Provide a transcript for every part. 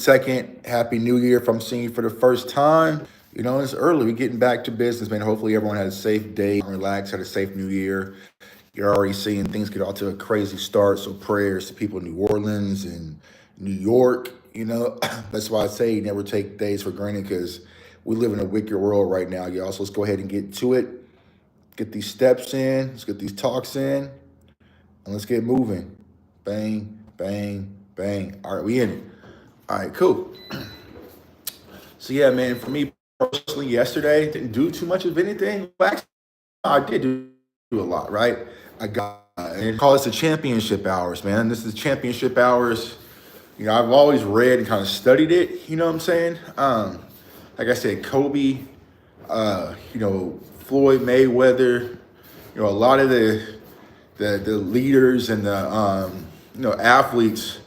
22nd. Happy New Year if I'm seeing you for the first time. You know, it's early. We're getting back to business, man. Hopefully everyone had a safe day, relaxed, had a safe New Year. You're already seeing things get off to a crazy start. So prayers to people in New Orleans and New York. You know, that's why I say never take days for granted because we live in a wicked world right now, y'all. So let's go ahead and get to it. Get these steps in. Let's get these talks in. And let's get moving. Bang, bang, bang. All right, we in it. All right, cool. So yeah, man, for me personally, yesterday didn't do too much of anything. Well, actually, I did do a lot, right? I got and call this the championship hours, man. This is championship hours. You know, I've always read and kind of studied it. You know what I'm saying? Like I said, Kobe, Floyd Mayweather, a lot of the leaders and the athletes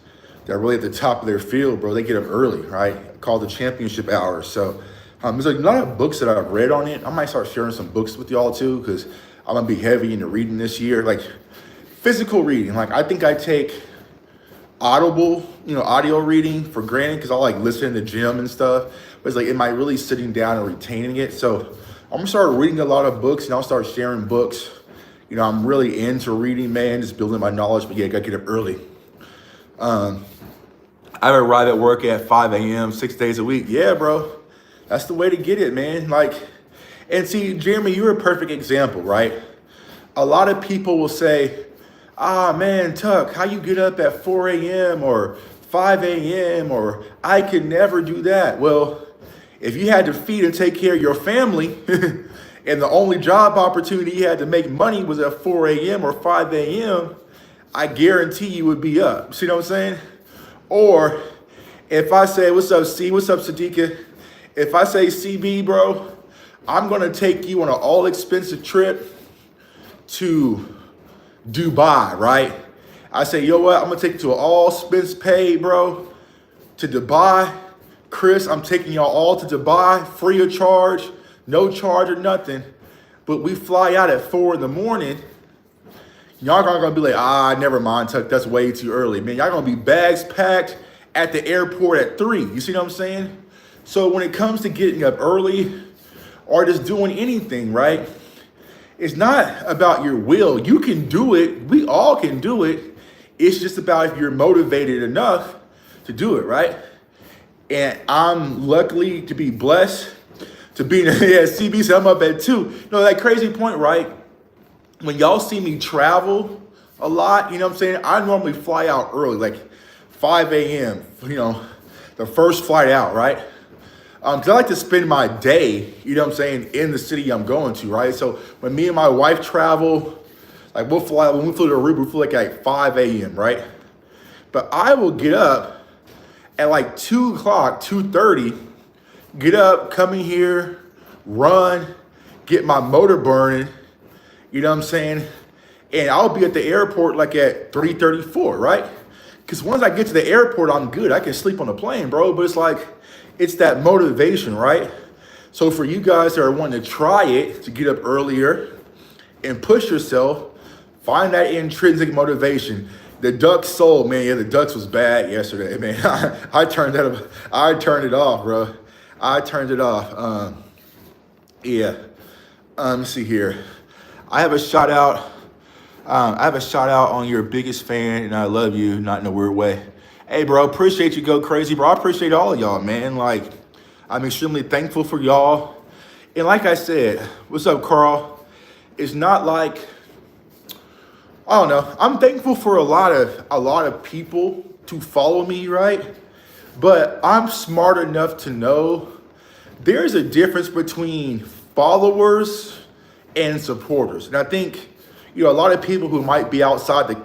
that are really at the top of their field, bro. They get up early, right? Called the championship hours. So there's a lot of books that I've read on it. I might start sharing some books with y'all too, because I'm gonna be heavy into reading this year, like physical reading. Like I think I take audio reading for granted because I like listen in the gym and stuff. But it's like, am I really sitting down and retaining it? So I'm gonna start reading a lot of books and I'll start sharing books. You know, I'm really into reading, man, just building my knowledge. But yeah, I gotta get up early. I arrive at work at 5 a.m. 6 days a week. Yeah, bro, that's the way to get it, man. Like, and see, Jeremy, you're a perfect example, right? A lot of people will say, man, Tuck, how you get up at 4 a.m. or 5 a.m. or I could never do that. Well, if you had to feed and take care of your family and the only job opportunity you had to make money was at 4 a.m. or 5 a.m., I guarantee you would be up. See what I'm saying? Or if I say, what's up, C? What's up, Sadiqa? If I say, CB, bro, I'm going to take you on an all-expensive trip to Dubai, right? I say, yo, what? I'm going to take you to an all-expense paid, bro, to Dubai. Chris, I'm taking y'all all to Dubai, free of charge, no charge or nothing. But we fly out at 4 in the morning. Y'all gonna be like, never mind, Tuck, that's way too early. Man, y'all gonna be bags packed at the airport at 3. You see what I'm saying? So when it comes to getting up early or just doing anything, right? It's not about your will. You can do it. We all can do it. It's just about if you're motivated enough to do it, right? And I'm lucky to be blessed to be, CB said I'm up at 2. That crazy point, right? When y'all see me travel a lot, you know what I'm saying? I normally fly out early, like 5 a.m., the first flight out, right? Because I like to spend my day, you know what I'm saying, in the city I'm going to, right? So when me and my wife travel, like when we flew to Aruba, we flew like at 5 a.m., right? But I will get up at like 2 o'clock, 2:30, get up, come in here, run, get my motor burning, you know what I'm saying? And I'll be at the airport like at 3:34, right? Because once I get to the airport, I'm good. I can sleep on the plane, bro. But it's like, it's that motivation, right? So for you guys that are wanting to try it, to get up earlier and push yourself, find that intrinsic motivation. The Ducks sold, man. Yeah, the Ducks was bad yesterday, man. I turned it off, bro. I turned it off. Let me see here. I have a shout out on your biggest fan, and I love you, not in a weird way. Hey, bro, appreciate you, Go Crazy, bro. I appreciate all of y'all, man. Like, I'm extremely thankful for y'all. And like I said, what's up, Carl? It's not like, I don't know. I'm thankful for a lot of people to follow me, right? But I'm smart enough to know there's a difference between followers and supporters. And I think, a lot of people who might be outside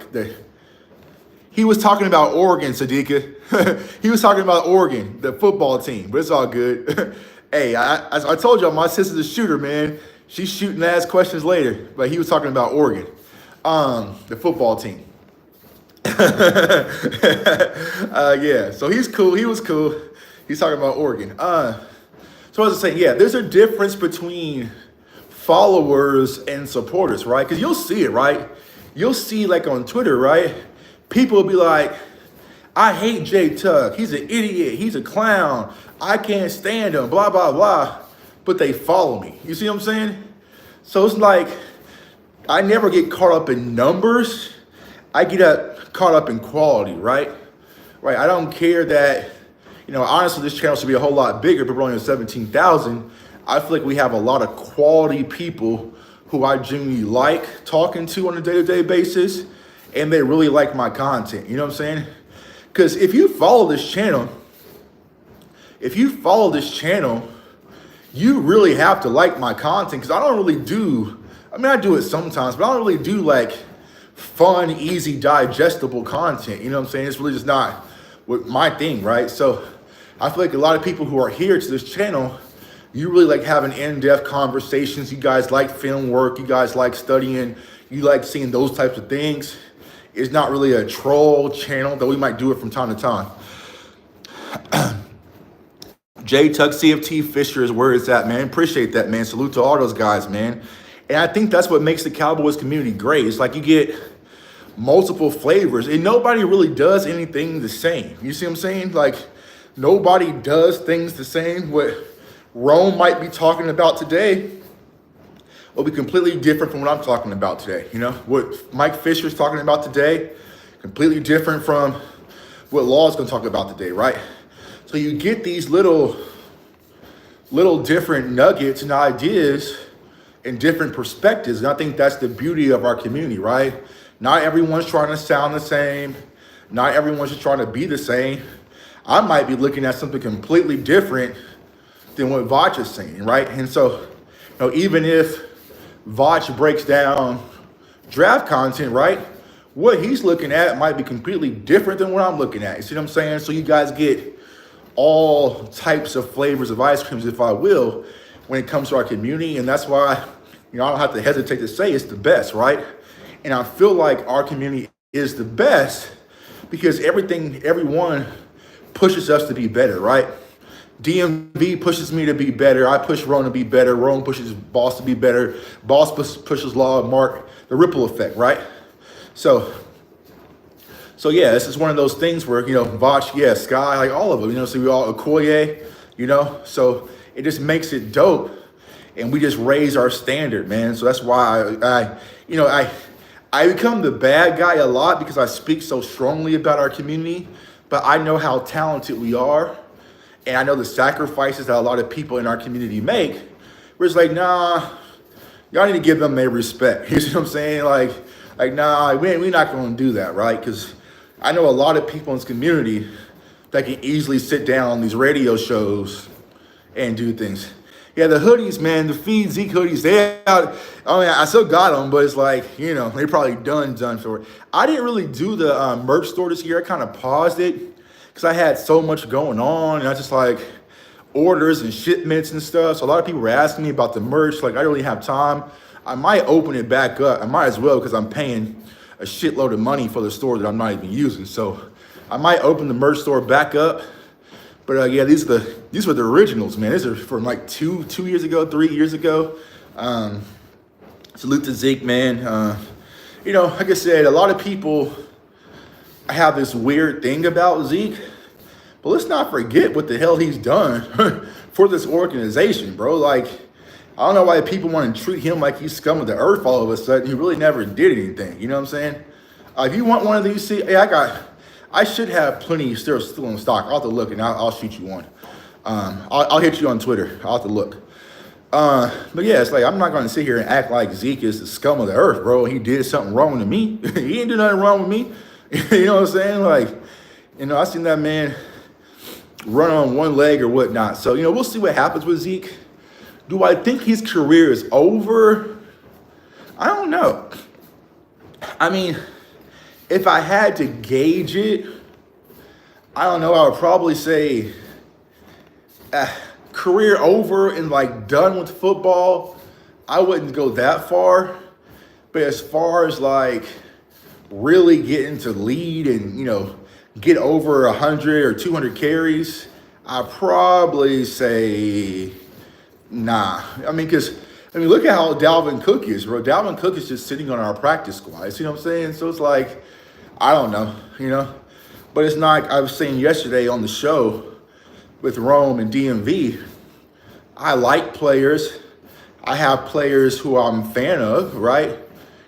he was talking about Oregon, Sadiqa. He was talking about Oregon, the football team, but it's all good. Hey, I told y'all, my sister's a shooter, man. She's shooting to ask questions later, but he was talking about Oregon, the football team. Yeah, so he's cool. He was cool. He's talking about Oregon. So as I was saying, yeah, there's a difference between followers and supporters, right? Because you'll see it, right? You'll see like on Twitter, right? People will be like, I hate Jay Tuck. He's an idiot. He's a clown. I can't stand him, blah, blah, blah. But they follow me. You see what I'm saying? So it's like, I never get caught up in numbers. I get caught up in quality, right? Right. I don't care that, honestly, this channel should be a whole lot bigger, but we're only at 17,000. I feel like we have a lot of quality people who I genuinely like talking to on a day-to-day basis, and they really like my content. You know what I'm saying? Because if you follow this channel, you really have to like my content, because I don't really do, I do it sometimes, but I don't really do like fun, easy, digestible content. You know what I'm saying? It's really just not my thing, right? So I feel like a lot of people who are here to this channel, you really like having in-depth conversations. You guys like film work. You guys like studying. You like seeing those types of things. It's not really a troll channel, though we might do it from time to time. J Tuck CFT Fisher is where it's at, man. Appreciate that, man. Salute to all those guys, man. And I think that's what makes the Cowboys community great. It's like you get multiple flavors, and nobody really does anything the same. You see what I'm saying? Like, nobody does things the same. What Rome might be talking about today will be completely different from what I'm talking about today. What Mike Fisher's talking about today, completely different from what Law's going to talk about today, right? So you get these little different nuggets and ideas and different perspectives. And I think that's the beauty of our community, right? Not everyone's trying to sound the same. Not everyone's just trying to be the same. I might be looking at something completely different than what Vach is saying, right? And so, even if Vach breaks down draft content, right, what he's looking at might be completely different than what I'm looking at. You see what I'm saying? So you guys get all types of flavors of ice creams, if I will, when it comes to our community. And that's why, I don't have to hesitate to say it's the best, right? And I feel like our community is the best because everyone pushes us to be better, right? DMV pushes me to be better. I push Ron to be better. Ron pushes Boss to be better. Boss pushes Law and Mark. The ripple effect, right? So yeah, this is one of those things where, Vach, yeah, Sky, like all of them, so we all, Okoye, so it just makes it dope. And we just raise our standard, man. So that's why I become the bad guy a lot because I speak so strongly about our community, but I know how talented we are. And I know the sacrifices that a lot of people in our community make. We're just like, nah, y'all need to give them their respect. You see what I'm saying? Like nah, we're not going to do that, right? Because I know a lot of people in this community that can easily sit down on these radio shows and do things. Yeah, the hoodies, man, the Feed Zeke hoodies, I still got them, but it's like, they probably done for it. I didn't really do the merch store this year. I kind of paused it because I had so much going on, and I just like orders and shipments and stuff. So a lot of people were asking me about the merch. Like, I don't really have time. I might open it back up. I might as well because I'm paying a shitload of money for the store that I'm not even using. So I might open the merch store back up. But yeah, these were the originals, man. These are from like 2 years ago, 3 years ago. Salute to Zeke, man. Like I said, a lot of people have this weird thing about Zeke, but let's not forget what the hell he's done for this organization, bro. Like, I don't know why people want to treat him like he's scum of the earth all of a sudden. He really never did anything. You know what I'm saying? If you want one of these, I should have plenty still in stock. I'll have to look and I'll shoot you one. I'll hit you on Twitter. I'll have to look. But yeah, it's like, I'm not going to sit here and act like Zeke is the scum of the earth, bro. He did something wrong to me. He didn't do nothing wrong with me. You know what I'm saying? Like, I seen that man run on one leg or whatnot. So, we'll see what happens with Zeke. Do I think his career is over? I don't know. If I had to gauge it, I don't know. I would probably say career over and like done with football. I wouldn't go that far. But as far as like really getting to lead and, get over 100 or 200 carries, I'd probably say nah. Look at how Dalvin Cook is, bro. Dalvin Cook is just sitting on our practice squad. You see what I'm saying? So it's like, I don't know, But But it's not like I was saying yesterday on the show with Rome and DMV. I like players. I have players who I'm a fan of, right?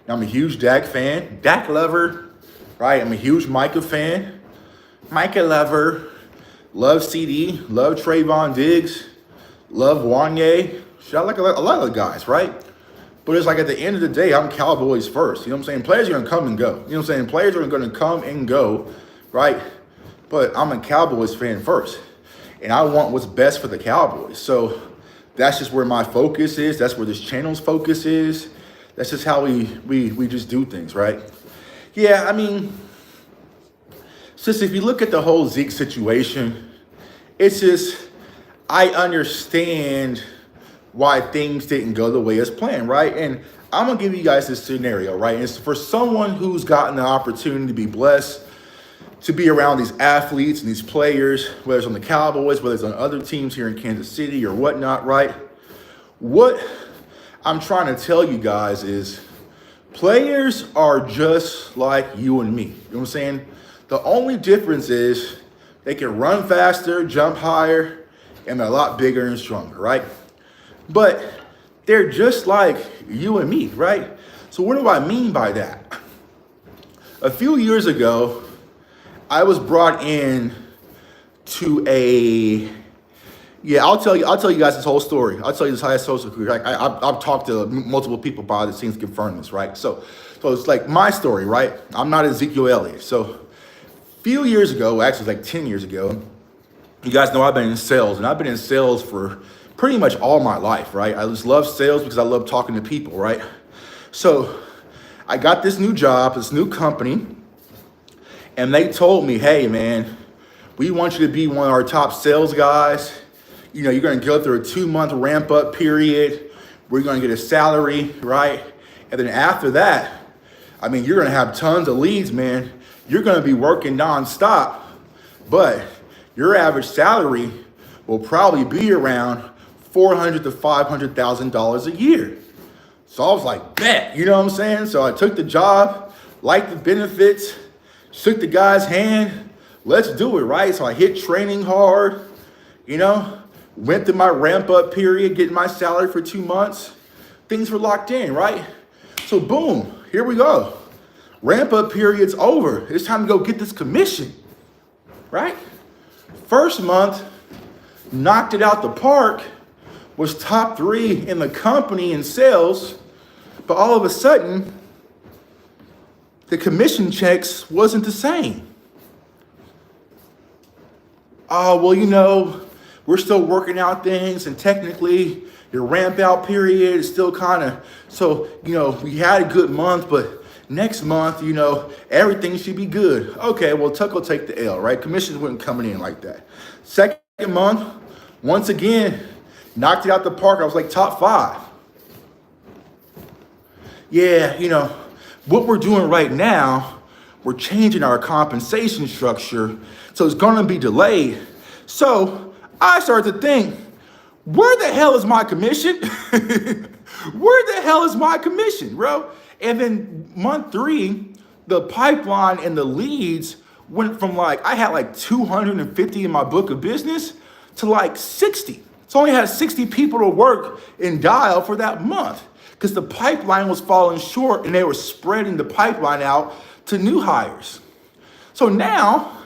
I'm a huge Dak fan, Dak lover, right? I'm a huge Micah fan, Micah lover. Love CD, love Trayvon Diggs, love Wanye. Shit, I like a lot of the guys, right? But it's like at the end of the day, I'm Cowboys first. You know what I'm saying? Players are going to come and go. You know what I'm saying? Players are going to come and go, right? But I'm a Cowboys fan first. And I want what's best for the Cowboys. So that's just where my focus is. That's where this channel's focus is. That's just how we just do things, right? Yeah, I mean, since if you look at the whole Zeke situation, it's just, I understand why things didn't go the way it's planned, right? And I'm gonna give you guys this scenario, right? And it's for someone who's gotten the opportunity to be blessed to be around these athletes and these players, whether it's on the Cowboys, whether it's on other teams here in Kansas City or whatnot, right? What I'm trying to tell you guys is players are just like you and me. You know what I'm saying? The only difference is they can run faster, jump higher, and they're a lot bigger and stronger, right? But they're just like you and me, right? So what do I mean by that? A few years ago, I was brought in to I'll tell you guys this whole story. I'll tell you this whole story. Like I've talked to multiple people behind the scenes to confirm this, right? So it's like my story, right? I'm not Ezekiel Elliott. So a few years ago, actually like 10 years ago, you guys know I've been in sales, and I've been in sales for pretty much all my life, right? I just love sales because I love talking to people, right? So I got this new job, this new company, and they told me, hey, man, we want you to be one of our top sales guys. You know, you're going to go through a 2-month ramp up period. We're going to get a salary, right? And then after that, I mean, you're going to have tons of leads, man. You're going to be working nonstop, but your average salary will probably be around $400,000 to $500,000 a year. So I was like, bet, you know what I'm saying? So I took the job, liked the benefits, shook the guy's hand, let's do it, right? So I hit training hard, you know, went through my ramp up period, getting my salary for 2 months. Things were locked in, right? So boom, here we go. Ramp up period's over. It's time to go get this commission, right? First month, knocked it out the park, was top 3 in the company in sales, but all of a sudden, the commission checks wasn't the same. Oh, well, you know, we're still working out things, and technically your ramp out period is still kind of, so, you know, we had a good month, but next month, you know, everything should be good. Okay, well, Tuck will take the L, right? Commissions weren't coming in like that. Second month, once again, knocked it out the park. I was like top 5. Yeah, you know, what we're doing right now, we're changing our compensation structure, so it's going to be delayed. So I started to think, where the hell is my commission? Where the hell is my commission, bro? And then month 3, the pipeline and the leads went from like, I had like 250 in my book of business to like 60. So I only had 60 people to work and dial for that month because the pipeline was falling short and they were spreading the pipeline out to new hires. So now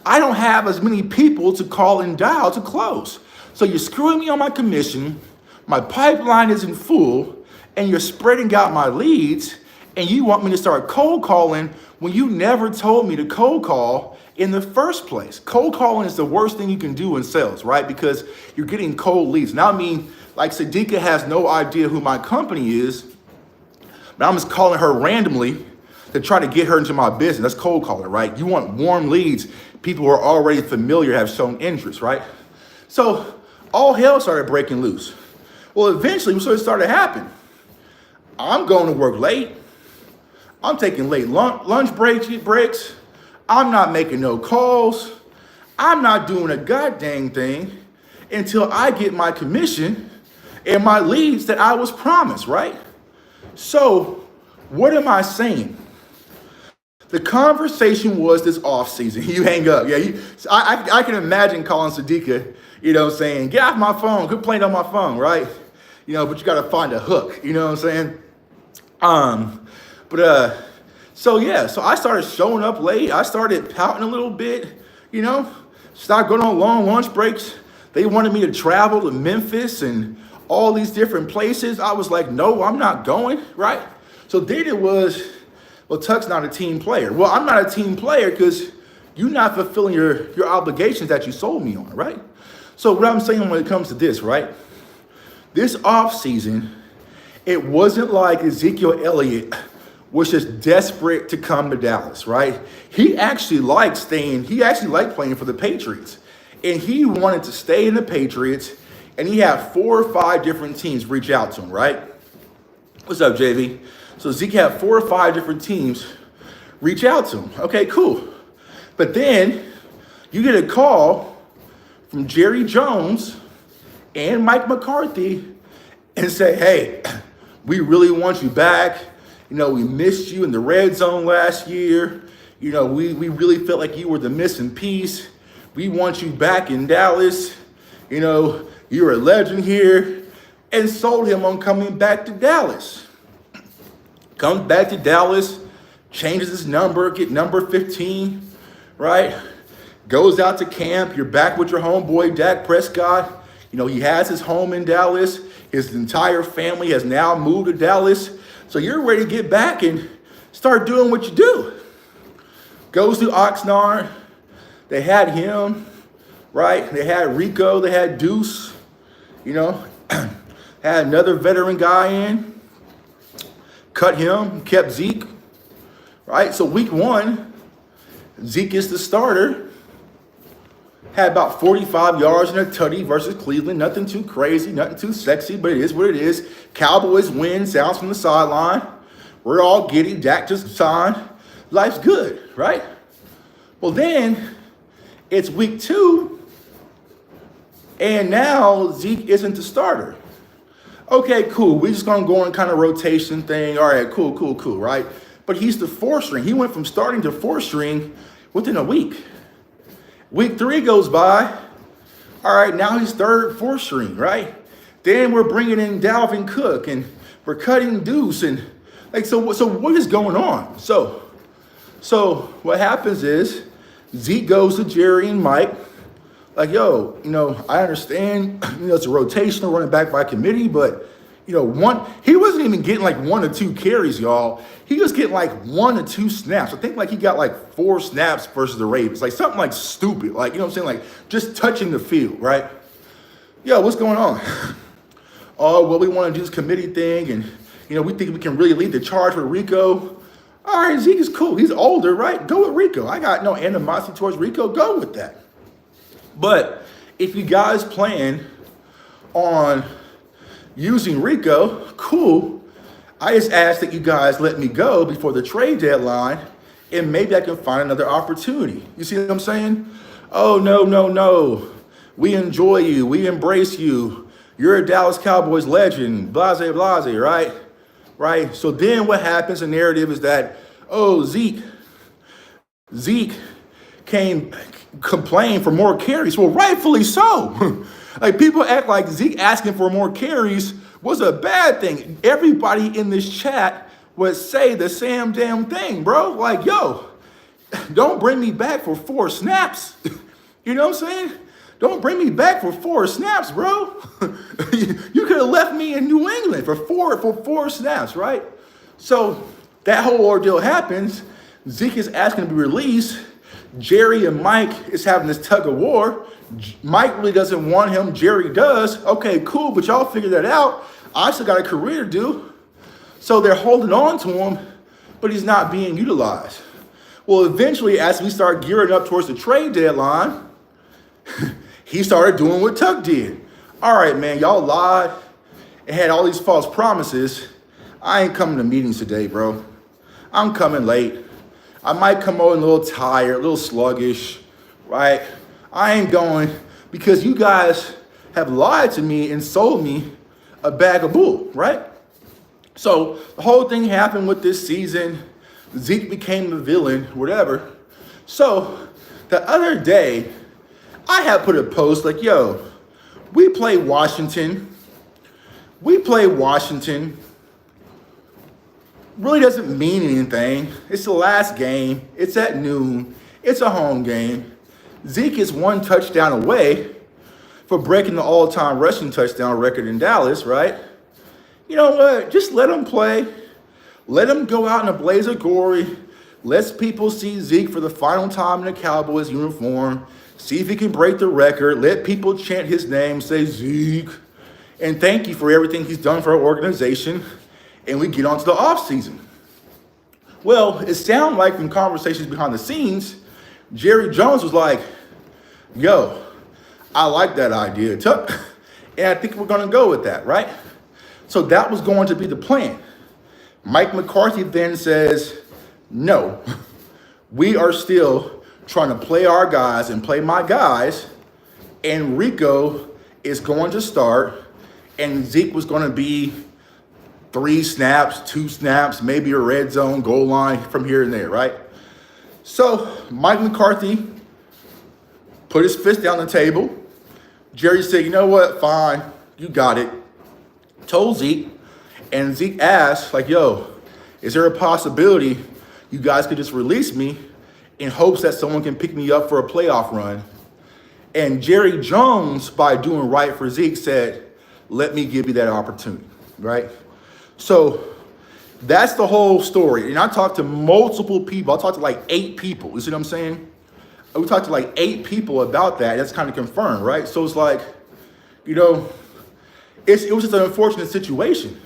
I don't have as many people to call and dial to close. So you're screwing me on my commission, my pipeline isn't full, and you're spreading out my leads, and you want me to start cold calling when you never told me to cold call in the first place. Cold calling is the worst thing you can do in sales, right? Because you're getting cold leads. Now, I mean, like Sadiqa has no idea who my company is, but I'm just calling her randomly to try to get her into my business. That's cold calling, right? You want warm leads. People who are already familiar have shown interest, right? So all hell started breaking loose. Well, eventually, so it started to happen. I'm going to work late. I'm taking late lunch breaks. I'm not making no calls. I'm not doing a goddamn thing until I get my commission and my leads that I was promised, right? So what am I saying? The conversation was this offseason. You hang up. Yeah, I can imagine calling Sadiqa, saying, get off my phone, quit playing on my phone, right? But you got to find a hook, you know what I'm saying? So I started showing up late. I started pouting a little bit, started going on long lunch breaks. They wanted me to travel to Memphis and all these different places. I was like, no, I'm not going, right? So then it was, well, Tuck's not a team player. Well, I'm not a team player because you're not fulfilling your obligations that you sold me on, right? So what I'm saying when it comes to this, right? This offseason, it wasn't like Ezekiel Elliott was just desperate to come to Dallas, right? He actually liked playing for the Patriots. And he wanted to stay in the Patriots, and he had 4 or 5 different teams reach out to him, right? What's up, JV? So Zeke had 4 or 5 different teams reach out to him. Okay, cool. But then you get a call from Jerry Jones and Mike McCarthy and say, hey, we really want you back. We missed you in the red zone last year. We really felt like you were the missing piece. We want you back in Dallas. You're a legend here. And sold him on coming back to Dallas. Comes back to Dallas, changes his number, get number 15, right? Goes out to camp. You're back with your homeboy, Dak Prescott. He has his home in Dallas. His entire family has now moved to Dallas. So you're ready to get back and start doing what you do. Goes to Oxnard. They had him, right? They had Rico. They had Deuce. Had another veteran guy in. Cut him. Kept Zeke, right? So week 1, Zeke is the starter. Had about 45 yards and a tutty versus Cleveland. Nothing too crazy, nothing too sexy, but it is what it is. Cowboys win, sounds from the sideline. We're all giddy. Dak just signed. Life's good, right? Well, then it's week 2, and now Zeke isn't the starter. Okay, cool. We're just going to go on kind of rotation thing. All right, cool, right? But he's the 4th string. He went from starting to 4th string within a week. Week 3 goes by. All right, now he's 3rd, 4th string, right? Then we're bringing in Dalvin Cook, and we're cutting Deuce, and so what is going on? So what happens is Zeke goes to Jerry and Mike, like, yo, I understand, it's a rotational running back by committee, but he wasn't even getting like 1 or 2 carries, y'all. He was getting like 1 or 2 snaps. I think like he got like 4 snaps versus the Ravens, like something like stupid, like, like just touching the field, right? Yo, what's going on? Oh, well, we want to do this committee thing, and we think we can really lead the charge with Rico. All right, Zeke is cool. He's older, right? Go with Rico. I got no animosity towards Rico. Go with that. But if you guys plan on using Rico, cool. I just ask that you guys let me go before the trade deadline, and maybe I can find another opportunity. You see what I'm saying? Oh, no. We enjoy you. We embrace you. You're a Dallas Cowboys legend. Blase, right? Right? So then what happens, the narrative is that, oh, Zeke complained for more carries. Well, rightfully so. Like, people act like Zeke asking for more carries was a bad thing. Everybody in this chat would say the same damn thing, bro. Like, yo, don't bring me back for 4 snaps. You know what I'm saying? Don't bring me back for 4 snaps, bro. You could have left me in New England for four snaps, right? So that whole ordeal happens. Zeke is asking to be released. Jerry and Mike is having this tug of war. Mike really doesn't want him. Jerry does. Okay, cool, but y'all figure that out. I still got a career to do. So they're holding on to him, but he's not being utilized. Well, eventually, as we start gearing up towards the trade deadline, he started doing what Tuck did. All right, man, y'all lied and had all these false promises. I ain't coming to meetings today, bro. I'm coming late. I might come over a little tired, a little sluggish, right? I ain't going because you guys have lied to me and sold me a bag of bull, right? So the whole thing happened with this season. Zeke became the villain, whatever. So the other day, I had put a post like, yo, we play Washington. We play Washington. Really doesn't mean anything. It's the last game. It's at noon. It's a home game. Zeke is one touchdown away for breaking the all-time rushing touchdown record in Dallas, right? You know what? Just let him play. Let him go out in a blaze of glory. Let people see Zeke for the final time in a Cowboys uniform. See if he can break the record. Let people chant his name, say Zeke. And thank you for everything he's done for our organization. And we get on to the offseason. Well, it sounded like from conversations behind the scenes, Jerry Jones was like, yo, I like that idea, Tuck. And I think we're going to go with that, right? So that was going to be the plan. Mike McCarthy then says, no, we are still trying to play our guys and play my guys. And Rico is going to start. And Zeke was going to be 3 snaps, 2 snaps, maybe a red zone goal line from here and there, right? So Mike McCarthy put his fist down the table. Jerry said, you know what? Fine. You got it. Told Zeke. And Zeke asked, like, yo, is there a possibility you guys could just release me in hopes that someone can pick me up for a playoff run? And Jerry Jones, by doing right for Zeke, said, let me give you that opportunity, right? So that's the whole story. And I talked to multiple people. I talked to like 8 people. You see what I'm saying? We talked to like 8 people about that. That's kind of confirmed, right? So it's like, you know, it was just an unfortunate situation.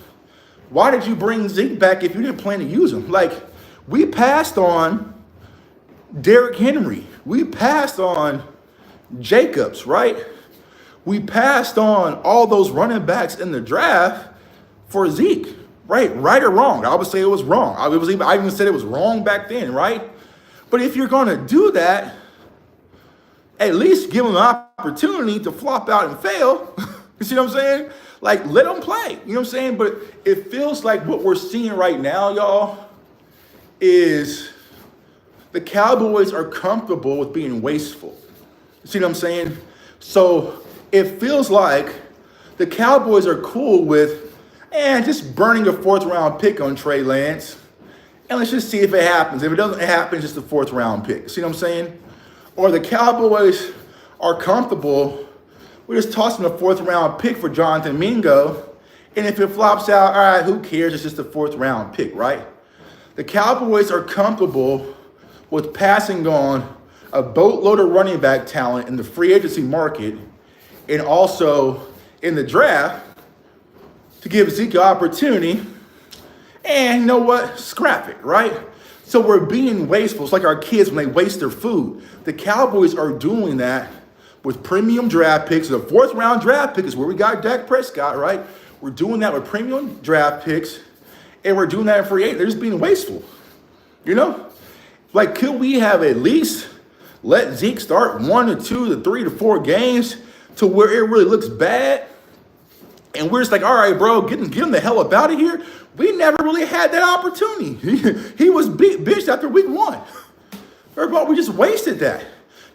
Why did you bring Zeke back if you didn't plan to use him? Like, we passed on Derrick Henry. We passed on Jacobs, right? We passed on all those running backs in the draft for Zeke, right? Right or wrong? I would say it was wrong. I even said it was wrong back then, right? But if you're going to do that, at least give him an opportunity to flop out and fail. You see what I'm saying? Like, let him play. You know what I'm saying? But it feels like what we're seeing right now, y'all, is the Cowboys are comfortable with being wasteful. You see what I'm saying? So it feels like the Cowboys are cool with, just burning a 4th round pick on Trey Lance. And let's just see if it happens. If it doesn't happen, it's just a 4th round pick. See what I'm saying? Or the Cowboys are comfortable with just tossing a 4th round pick for Jonathan Mingo. And if it flops out, all right, who cares? It's just a 4th round pick, right? The Cowboys are comfortable with passing on a boatload of running back talent in the free agency market and also in the draft to give Zeke an opportunity. And you know what? Scrap it, right? So we're being wasteful. It's like our kids when they waste their food. The Cowboys are doing that with premium draft picks. The 4th round draft pick is where we got Dak Prescott, right? We're doing that with premium draft picks, and we're doing that in free agency. They're just being wasteful, you know? Like, could we have at least let Zeke start 1 to 2 to 3 to 4 games to where it really looks bad? And we're just like, all right, bro, get him the hell up out of here. We never really had that opportunity. He was benched after week 1. Everybody, we just wasted that.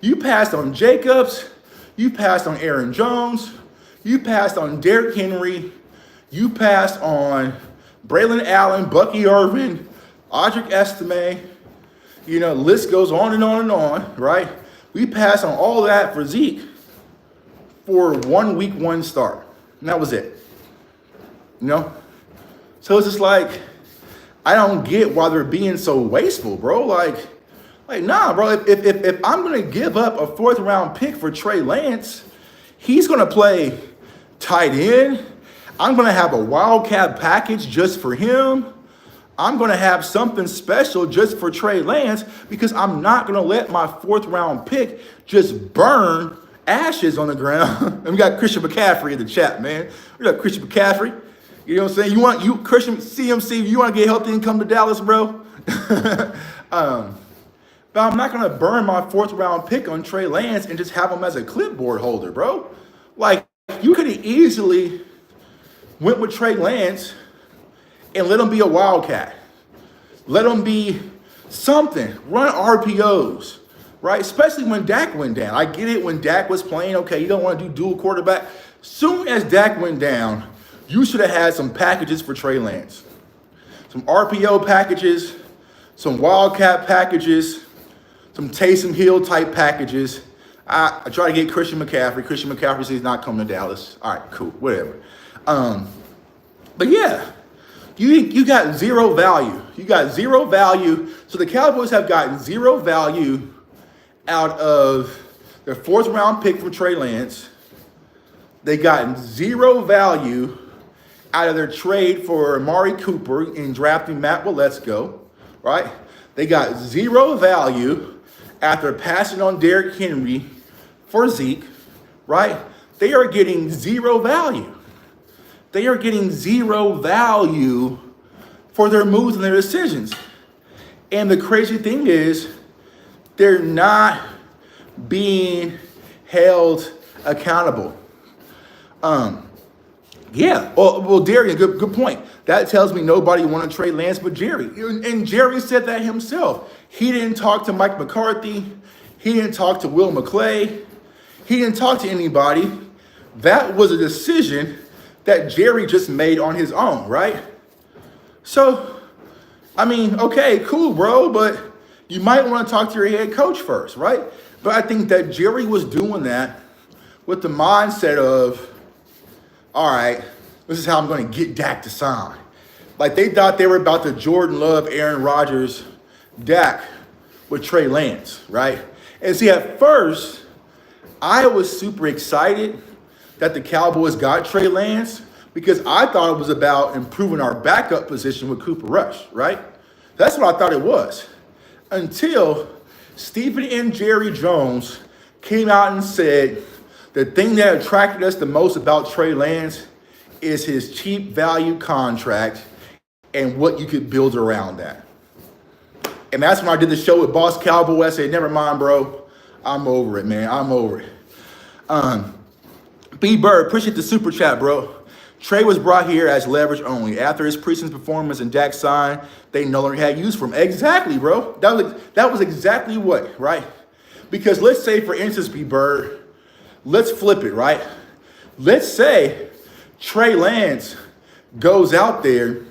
You passed on Jacobs. You passed on Aaron Jones. You passed on Derrick Henry. You passed on Braylon Allen, Bucky Irvin, Audric Estime. You know, the list goes on and on and on, right? We passed on all that for Zeke for 1 week 1 start. And that was it. You know? So it's just like, I don't get why they're being so wasteful, bro. Like nah, bro. If I'm going to give up a 4th round pick for Trey Lance, he's going to play tight end. I'm going to have a wildcat package just for him. I'm going to have something special just for Trey Lance because I'm not going to let my 4th round pick just burn ashes on the ground. And we got Christian McCaffrey in the chat, man. We got Christian McCaffrey. You know what I'm saying? You Christian CMC, you want to get healthy and come to Dallas, bro? But I'm not going to burn my 4th round pick on Trey Lance and just have him as a clipboard holder, bro. Like, you could have easily went with Trey Lance and let him be a wildcat. Let him be Something. Run RPOs, right? Especially when Dak went down. I get it when Dak was playing. Okay, you don't want to do dual quarterback. Soon as Dak went down, you should have had some packages for Trey Lance. Some RPO packages, some Wildcat packages, some Taysom Hill type packages. I try to get Christian McCaffrey. Christian McCaffrey says he's not coming to Dallas. All right, cool, whatever. But yeah, you got zero value. You got zero value. So the Cowboys have gotten zero value out of their 4th round pick from Trey Lance. They gotten zero value out of their trade for Amari Cooper in drafting Matt Waletzko, right? They got zero value after passing on Derrick Henry for Zeke, right? They are getting zero value. They are getting zero value for their moves and their decisions. And the crazy thing is, they're not being held accountable. Yeah, well, Darian, good point. That tells me nobody wanted to trade Lance but Jerry. And Jerry said that himself. He didn't talk to Mike McCarthy. He didn't talk to Will McClay. He didn't talk to anybody. That was a decision that Jerry just made on his own, right? So, I mean, okay, cool, bro, but you might want to talk to your head coach first, right? But I think that Jerry was doing that with the mindset of, all right, this is how I'm going to get Dak to sign. Like they thought they were about to Jordan Love, Aaron Rodgers, Dak with Trey Lance, right? And see, at first, I was super excited that the Cowboys got Trey Lance because I thought it was about improving our backup position with Cooper Rush, right? That's what I thought it was. Until Stephen and Jerry Jones came out and said the thing that attracted us the most about Trey Lance is his cheap value contract and what you could build around that. And that's when I did the show with Boss Cowboy. I said, never mind, bro. I'm over it, man. I'm over it. B. Bird, appreciate the super chat, bro. Trey was brought here as leverage only. After his preseason performance and Dak signed, they no longer had use for him. Exactly, bro. That was exactly what, right? Because let's say, for instance, B. Bird, let's flip it, right? Let's say Trey Lance goes out there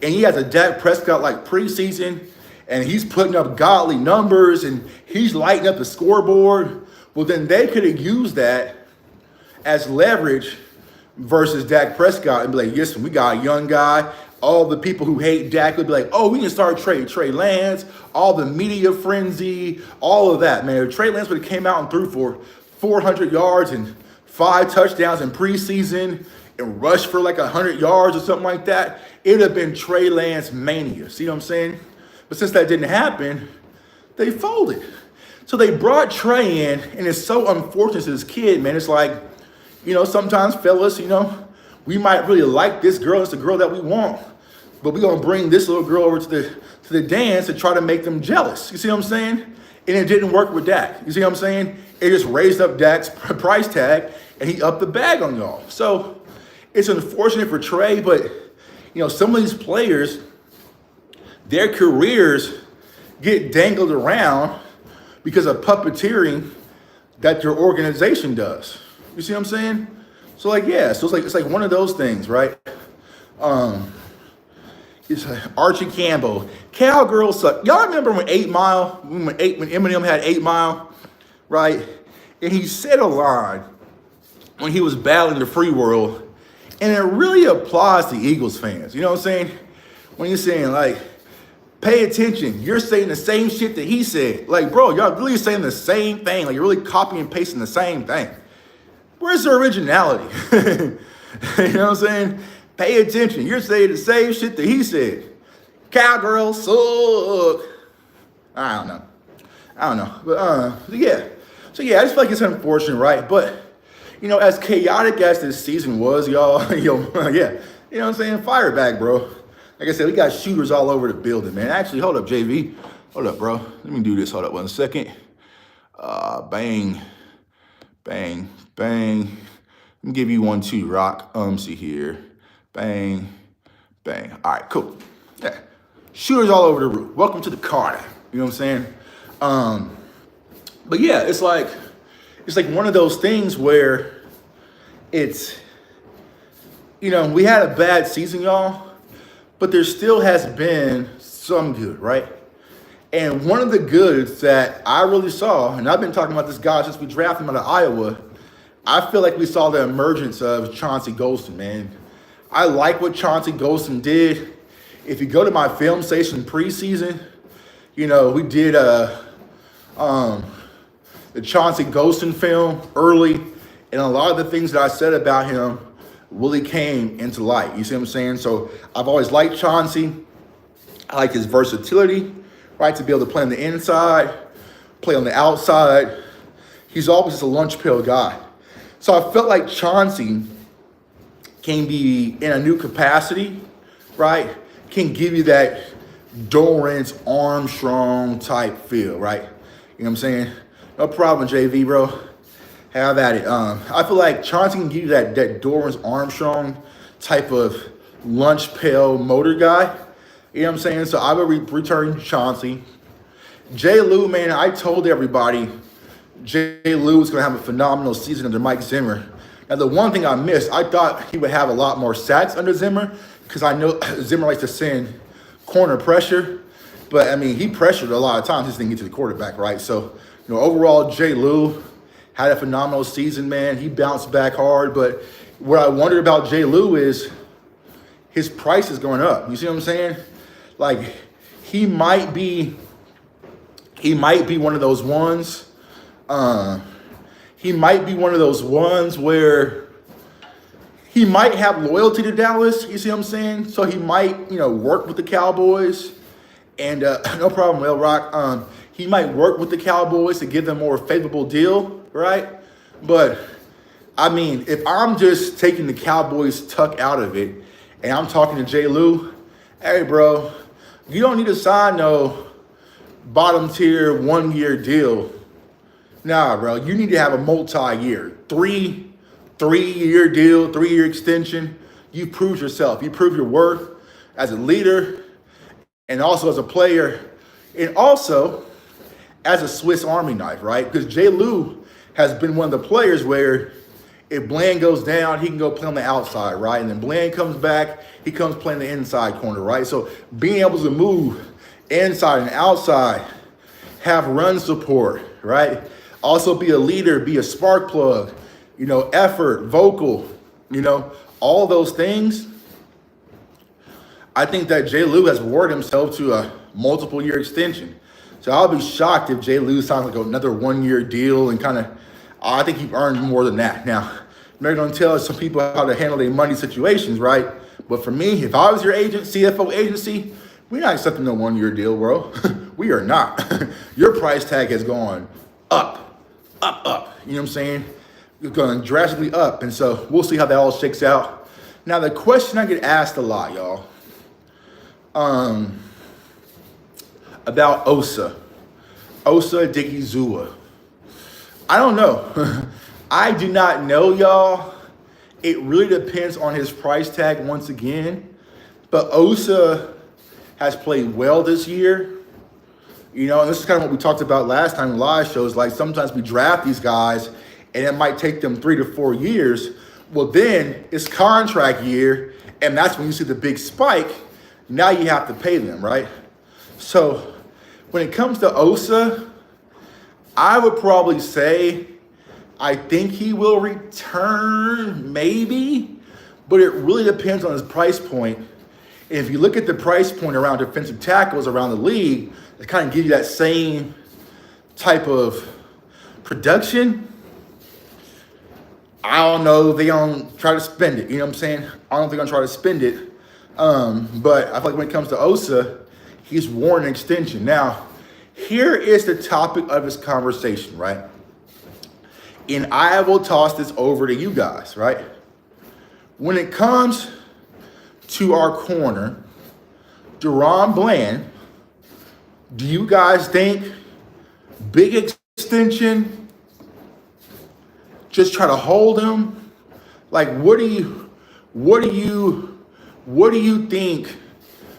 and he has a Dak Prescott like preseason and he's putting up godly numbers and he's lighting up the scoreboard. Well, then they could have used that as leverage versus Dak Prescott and be like, listen, we got a young guy. All the people who hate Dak would be like, oh, we can start trading Trey Lance, all the media frenzy, all of that, man. If Trey Lance would have came out and threw for 400 yards and 5 touchdowns in preseason and rushed for like 100 yards or something like that, it would have been Trey Lance mania. See what I'm saying? But since that didn't happen, they folded. So they brought Trey in, and it's so unfortunate to this kid, man. It's like, you know, sometimes fellas, you know, we might really like this girl. It's the girl that we want. But we're going to bring this little girl over to the dance to try to make them jealous. You see what I'm saying? And it didn't work with Dak. You see what I'm saying? It just raised up Dak's price tag, and he upped the bag on y'all. So it's unfortunate for Trey, but, you know, some of these players, their careers get dangled around because of puppeteering that your organization does. You see what I'm saying? So like, yeah, so it's like one of those things, right? It's like Archie Campbell. Cowgirls suck. Y'all remember when 8 Mile, when Eminem had 8 Mile, right? And he said a line when he was battling the free world, and it really applies to Eagles fans. You know what I'm saying? When you're saying like, pay attention, you're saying the same shit that he said. Like, bro, y'all really saying the same thing. Like, you're really copying and pasting the same thing. Where's the originality? You know what I'm saying? Pay attention. You're saying the same shit that he said. Cowgirls suck. I don't know. But yeah. So yeah, I just feel like it's unfortunate, right? But, you know, as chaotic as this season was, y'all, yeah. You know what I'm saying? Fire back, bro. Like I said, we got shooters all over the building, man. Actually, hold up, JV. Hold up, bro. Let me do this. Hold up 1 second. Bang. Bang. Bang. Let me give you 1, 2, Rock. See here. Bang. Bang. All right, cool. Yeah. shooters all over the roof. Welcome to the Carter. You know what I'm saying? But yeah, it's like one of those things where it's, we had a bad season, y'all, but there still has been some good, right? And one of the goods that I really saw, and I've been talking about this guy since we drafted him out of Iowa, I feel like we saw the emergence of Chauncey Golston, man. I like what Chauncey Golston did. If you go to my film station preseason, we did the Chauncey Golston film early, and a lot of the things that I said about him really came into light. You see what I'm saying? So I've always liked Chauncey. I like his versatility, right? To be able to play on the inside, play on the outside. He's always just a lunch pail guy. So I felt like Chauncey can be in a new capacity, right? Can give you that Dorrance Armstrong type feel, right? You know what I'm saying? No problem, JV, bro. Have at it. I feel like Chauncey can give you that Dorrance Armstrong type of lunch pail motor guy. You know what I'm saying? So I will return Chauncey. Jay Lou, man, I told everybody Jay Lou was going to have a phenomenal season under Mike Zimmer. Now, the one thing I missed, I thought he would have a lot more sacks under Zimmer because I know Zimmer likes to send corner pressure. But, I mean, he pressured a lot of times. He just didn't get to the quarterback, right? So, overall, Jay Lou had a phenomenal season, man. He bounced back hard. But what I wondered about Jay Lou is his price is going up. You see what I'm saying? Like, he might be one of those ones. He might be one of those ones where he might have loyalty to Dallas. You see what I'm saying? So he might, work with the Cowboys. And no problem, El Rock. He might work with the Cowboys to give them a more favorable deal, right? But, I mean, if I'm just taking the Cowboys tuck out of it and I'm talking to Jay Lou, hey, bro, you don't need to sign no bottom tier 1 year deal. Nah, bro, you need to have a multi-year, three-year deal, 3-year extension. You proved yourself. You proved your worth as a leader and also as a player and also as a Swiss Army knife, right? Because Jay Lou has been one of the players where if Bland goes down, he can go play on the outside, right? And then Bland comes back, he comes playing the inside corner, right? So being able to move inside and outside, have run support, right? Also be a leader, be a spark plug, effort, vocal, all those things. I think that Jay Lou has worded himself to a multiple year extension. So I'll be shocked if Jay Lou signs like another 1 year deal and I think he earned more than that. Now, I'm not going to tell some people how to handle their money situations, right? But for me, if I was your agent, CFO agency, we're not accepting no 1 year deal, bro. We are not. Your price tag has gone up. You know what I'm saying? It's going drastically up. And so we'll see how that all shakes out. Now, the question I get asked a lot, y'all, about Osa Digizua. I don't know. I do not know, y'all. It really depends on his price tag once again. But Osa has played well this year. And this is kind of what we talked about last time in live shows. Like sometimes we draft these guys and it might take them 3 to 4 years. Well, then it's contract year and that's when you see the big spike. Now you have to pay them, right? So when it comes to Osa, I would probably say I think he will return, maybe, but it really depends on his price point. If you look at the price point around defensive tackles around the league, it kind of gives you that same type of production. I don't know if they don't try to spend it. You know what I'm saying? I don't think I'm trying to spend it. But I feel like when it comes to Osa, he's worn an extension. Now, here is the topic of this conversation, right? And I will toss this over to you guys, right? When it comes to our corner, Deron Bland, do you guys think big extension, just try to hold him? Like, what do you think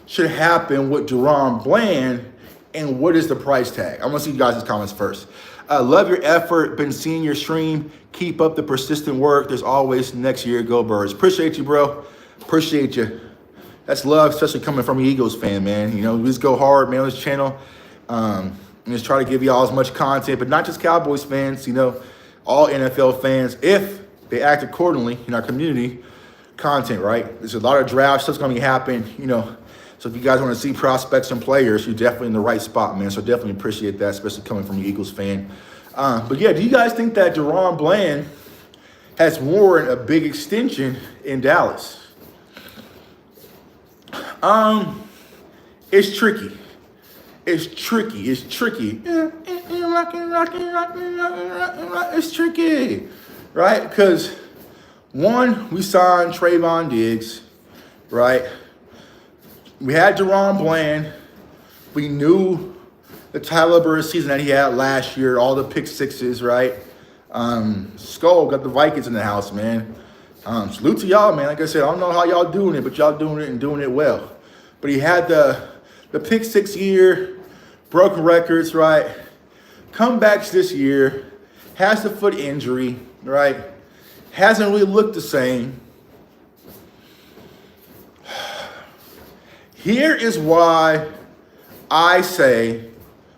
should happen with Deron Bland, and what is the price tag? I want to see you guys' comments first. Love your effort. Been seeing your stream. Keep up the persistent work. There's always next year. Go Birds. Appreciate you, bro. Appreciate you. That's love, especially coming from an Eagles fan, man. You know, we just go hard, man, on this channel. And just try to give y'all as much content, but not just Cowboys fans, you know, all NFL fans, if they act accordingly in our community, content, right? There's a lot of draft stuff's going to be happening, you know. So if you guys want to see prospects and players, you're definitely in the right spot, man. So definitely appreciate that, especially coming from an Eagles fan. But yeah, do you guys think that Deron Bland has warranted a big extension in Dallas? It's tricky. It's tricky. It's tricky. It's tricky, right? Because one, we signed Trayvon Diggs, right? We had Deron Bland. We knew the caliber of season that he had last year, all the pick sixes, right? Skull got the Vikings in the house, man. Salute to y'all, man. Like I said, I don't know how y'all doing it, but y'all doing it and doing it well. But he had the pick 6 year, broken records, right? Comebacks this year, has the foot injury, right? Hasn't really looked the same. Here is why I say,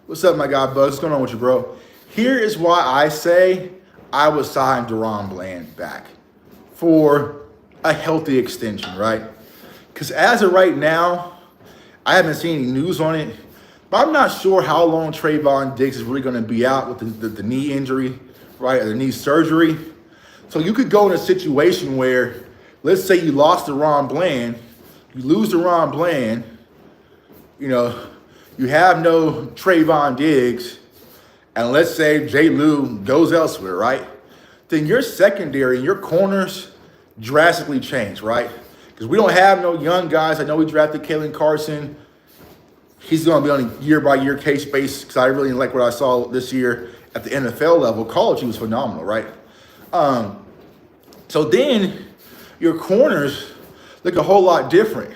what's up, my guy, Buzz? What's going on with you, bro? Here is why I say I would sign Deron Bland back for a healthy extension, right? Because as of right now, I haven't seen any news on it, but I'm not sure how long Trayvon Diggs is really going to be out with the knee injury, right, or the knee surgery. So you could go in a situation where, let's say you lost Deron Bland, you lose Deron Bland, you know, you have no Trayvon Diggs, and let's say Jay Lou goes elsewhere, right? Then your secondary and your corners drastically change, right? Because we don't have no young guys. I know we drafted Kalen Carson. He's going to be on a year-by-year case basis because I really like what I saw this year at the NFL level. College, he was phenomenal, right? So then your corners look a whole lot different.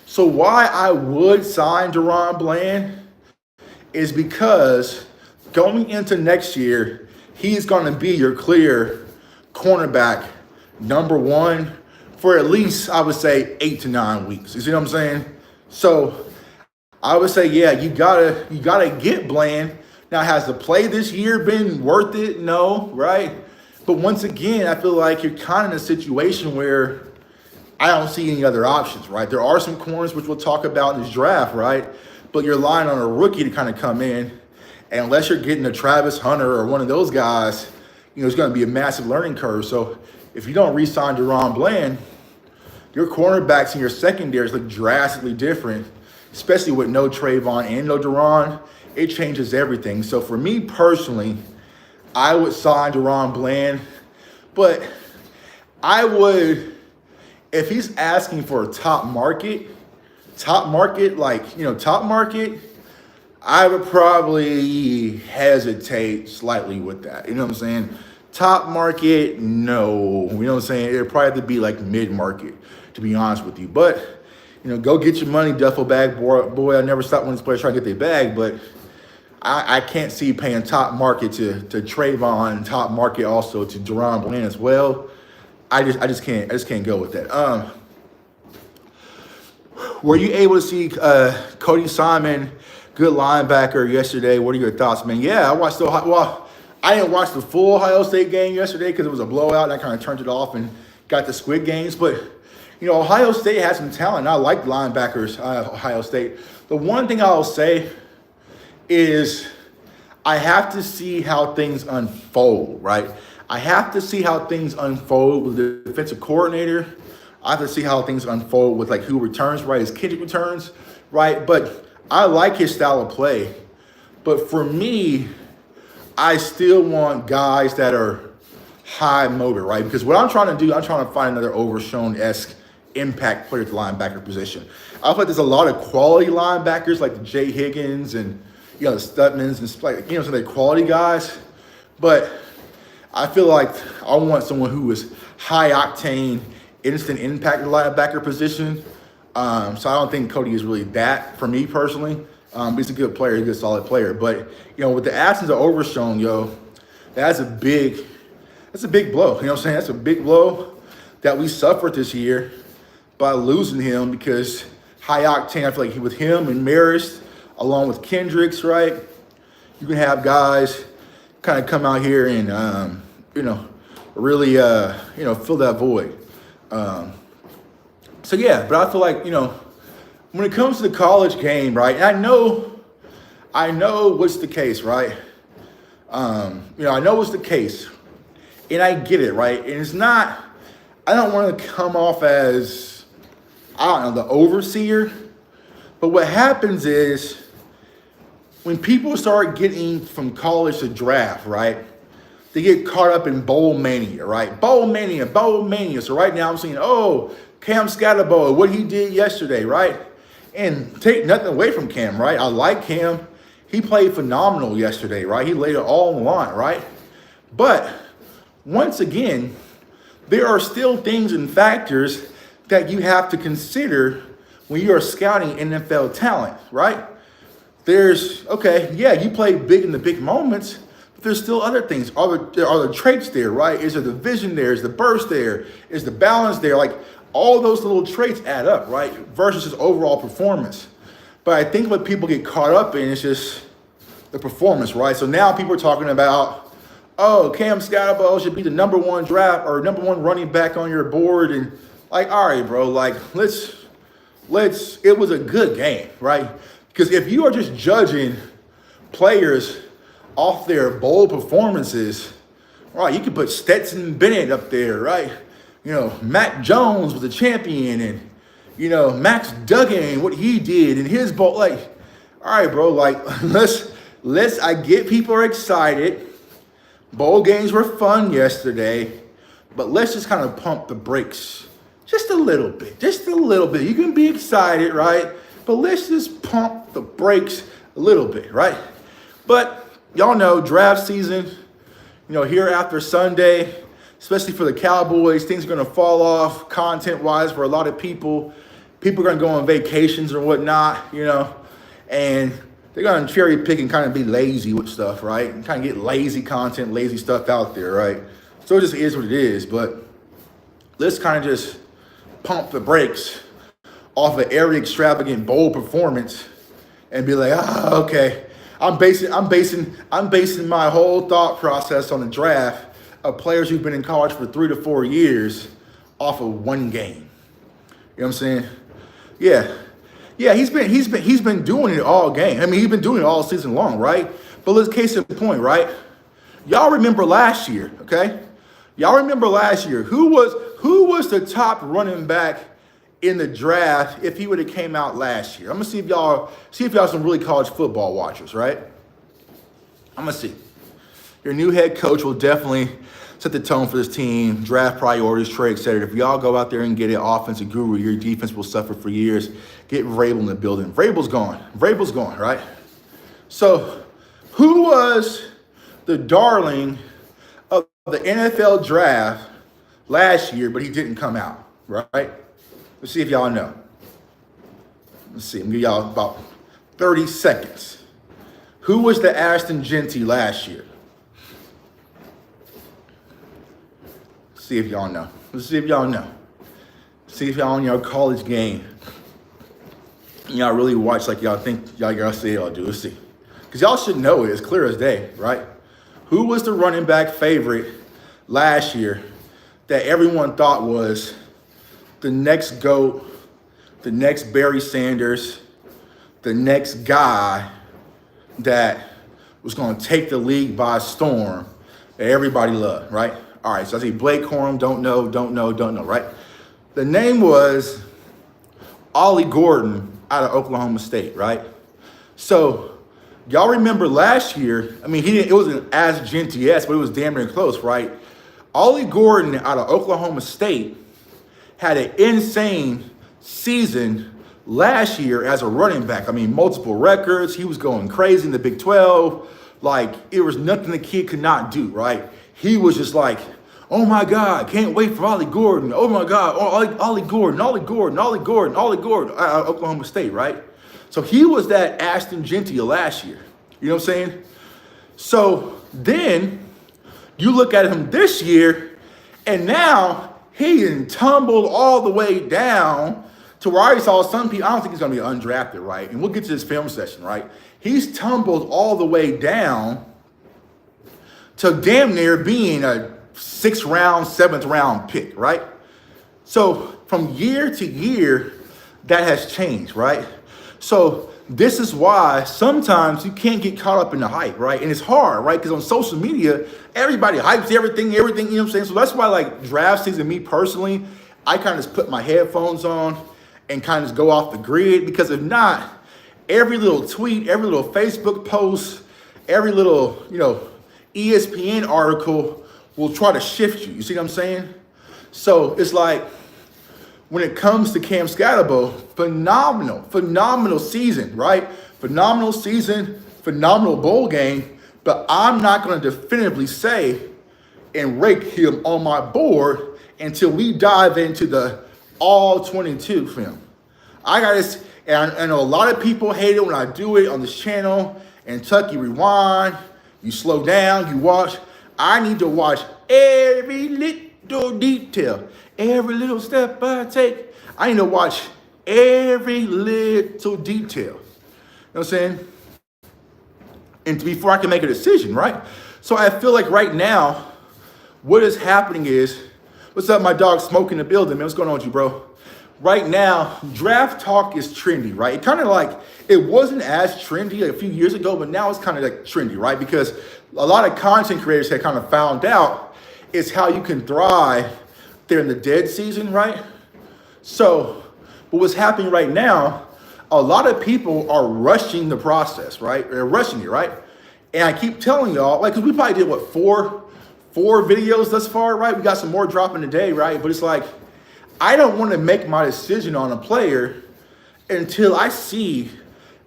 So why I would sign Deron Bland is because going into next year, he's going to be your clear cornerback number one for at least, I would say, 8 to 9 weeks. You see what I'm saying? So I would say, yeah, you gotta get Bland. Now, has the play this year been worth it? No, right? But once again, I feel like you're kind of in a situation where I don't see any other options, right? There are some corners which we'll talk about in this draft, right? But you're relying on a rookie to kind of come in. And unless you're getting a Travis Hunter or one of those guys, you know, it's going to be a massive learning curve. So if you don't re-sign Deron Bland, your cornerbacks and your secondaries look drastically different, especially with no Trayvon and no Deron. It changes everything. So for me personally, I would sign Deron Bland, but I would, if he's asking for a top market, like, you know, top market, I would probably hesitate slightly with that. You know what I'm saying? Top market, no. You know what I'm saying? It'd probably have to be like mid-market, to be honest with you. But, you know, go get your money, duffel bag. Boy, I never stop when these players try to get their bag, but I can't see paying top market to Trayvon, top market also to Deron Bland as well. I just can't go with that. Were you able to see Cody Simon, good linebacker, yesterday? What are your thoughts, man? Yeah, I watched I didn't watch the full Ohio State game yesterday because it was a blowout, and I kind of turned it off and got the Squid Games. But, you know, Ohio State has some talent. I like linebackers, Ohio State. The one thing I'll say is I have to see how things unfold, right? I have to see how things unfold with the defensive coordinator. I have to see how things unfold with, like, who returns, right? His Kendrick returns, right? But I like his style of play. But for me, I still want guys that are high motor, right? Because what I'm trying to do, I'm trying to find another Overshown-esque impact player at the linebacker position. I feel like there's a lot of quality linebackers like the Jay Higgins and, you know, the Stutmans and, like, you know, some of the quality guys. But I feel like I want someone who is high octane, instant impact at the linebacker position. So I don't think Cody is really that for me personally. He's a good player, he's a good solid player. But with the absence of Overshown, that's a big blow. You know what I'm saying? That's a big blow that we suffered this year by losing him, because high octane, I feel like with him and Marist, along with Kendricks, right? You can have guys kind of come out here and really fill that void. So yeah, but I feel like when it comes to the college game, right? And I know what's the case, right? I know what's the case, and I get it, right? And it's not. I don't want to come off as the overseer, but what happens is when people start getting from college to draft, right? They get caught up in bowl mania, right? Bowl mania. So right now I'm saying, Cam Scatterbo, what he did yesterday, right? And take nothing away from Cam, right? I like Cam. He played phenomenal yesterday, right? He laid it all on the line, right? But once again, there are still things and factors that you have to consider when you are scouting NFL talent, right? You play big in the big moments, but there's still other things. Are the traits there, right? Is there the vision there? Is the burst there? Is the balance there? Like, all those little traits add up, right? Versus his overall performance. But I think what people get caught up in is just the performance, right? So now people are talking about, Cam Scatterbo should be the number one draft or number one running back on your board. And like, all right, bro, like, it was a good game, right? Because if you are just judging players off their bold performances, right, you can put Stetson Bennett up there, right? Mac Jones was a champion, and, Max Duggan, what he did in his bowl. Like, all right, bro, like, I get people are excited. Bowl games were fun yesterday, but let's just kind of pump the brakes just a little bit. You can be excited, right? But let's just pump the brakes a little bit, right? But y'all know draft season, here after Sunday, especially for the Cowboys, things are going to fall off content-wise for a lot of people. People are going to go on vacations or whatnot, and they're going to cherry pick and kind of be lazy with stuff, right? And kind of get lazy content, lazy stuff out there, right? So it just is what it is. But let's kind of just pump the brakes off of every extravagant, bold performance and be like, okay. I'm basing my whole thought process on the draft of players who've been in college for 3 to 4 years off of one game. You know what I'm saying? Yeah, he's been doing it all game. I mean, he's been doing it all season long, right? But let's case in point, right? Y'all remember last year, okay? Y'all remember last year. Who was the top running back in the draft if he would have came out last year? I'm gonna see if y'all some really college football watchers, right? I'm gonna see. Your new head coach will definitely set the tone for this team, draft priorities, trade, etc. If y'all go out there and get an offensive guru, your defense will suffer for years. Get Vrabel in the building. Vrabel's gone, right? So who was the darling of the NFL draft last year, but he didn't come out, right? Let's see if y'all know. Let's see. I'm gonna give y'all about 30 seconds. Who was the Ashton Genty last year? See if y'all know. Let's see if y'all know. See if y'all on your college game. Y'all really watch like y'all think y'all say y'all do. Let's see. Because y'all should know it. It's clear as day, right? Who was the running back favorite last year that everyone thought was the next GOAT, the next Barry Sanders, the next guy that was going to take the league by storm that everybody loved, right? All right, so I see Blake Corum, don't know, right? The name was Ollie Gordon out of Oklahoma State, right? So y'all remember last year, I mean, it wasn't as Genty-esque, but it was damn near close, right? Ollie Gordon out of Oklahoma State had an insane season last year as a running back. I mean, multiple records. He was going crazy in the Big 12. Like, it was nothing the kid could not do, right? He was just like Oh my God, can't wait for Ollie Gordon. Oh my God, Ollie Gordon, Ollie Gordon, Ollie Gordon, Ollie Gordon, Oklahoma State, right? So he was that Ashton Genty of last year. You know what I'm saying? So then you look at him this year, and now he tumbled all the way down to where I saw some people. I don't think he's going to be undrafted, right? And we'll get to this film session, right? He's tumbled all the way down to damn near being a 6th round, 7th round pick, right? So from year to year, that has changed, right? So this is why sometimes you can't get caught up in the hype, right? And it's hard, right? Because on social media, everybody hypes everything, you know what I'm saying? So that's why, like, draft season, me personally, I kind of just put my headphones on and kind of just go off the grid, because if not, every little tweet, every little Facebook post, every little, ESPN article will try to shift you. You see what I'm saying? So it's like, when it comes to Cam Scatterbo, phenomenal season, right? Phenomenal season, phenomenal bowl game, but I'm not going to definitively say and rake him on my board until we dive into the all 22 film. I got this, and I know a lot of people hate it when I do it on this channel, and Tucky rewind, you slow down, you watch. I need to watch every little detail. Every little step I take, I need to watch every little detail. You know what I'm saying? And before I can make a decision, right? So I feel like right now, what is happening is, what's up, my dog Smoke in the building, man? What's going on with you, bro? Right now, draft talk is trendy, right? It kind of like, it wasn't as trendy a few years ago, but now it's kind of like trendy, right? Because a lot of content creators had kind of found out is how you can thrive during the dead season, right? So, but what's happening right now, a lot of people are rushing the process, right? They're rushing it, right? And I keep telling y'all, like, because we probably did, what, four videos thus far, right? We got some more dropping today, right? But it's like, I don't want to make my decision on a player until I see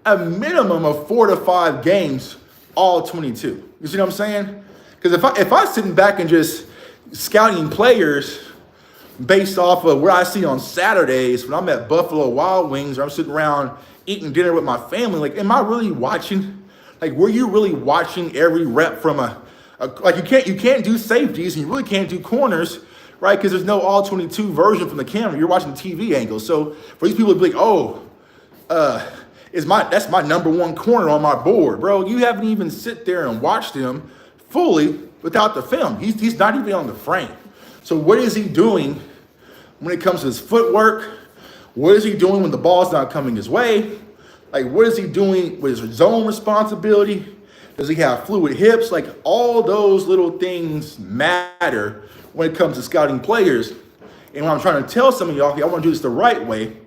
a minimum of 4 to 5 games, all 22. You see what I'm saying? Because if I sitting back and just scouting players based off of what I see on Saturdays when I'm at Buffalo Wild Wings, or I'm sitting around eating dinner with my family, like, am I really watching? Like, were you really watching every rep from like, you can't do safeties, and you really can't do corners, right? Because there's no all 22 version from the camera. You're watching the TV angle. So for these people to be like, oh, that's my number one corner on my board, bro. You haven't even sit there and watched him fully without the film. He's not even on the frame. So what is he doing when it comes to his footwork? What is he doing when the ball's not coming his way? Like, what is he doing with his zone responsibility? Does he have fluid hips? Like, all those little things matter when it comes to scouting players. And when I'm trying to tell some of y'all, okay, I want to do this the right way,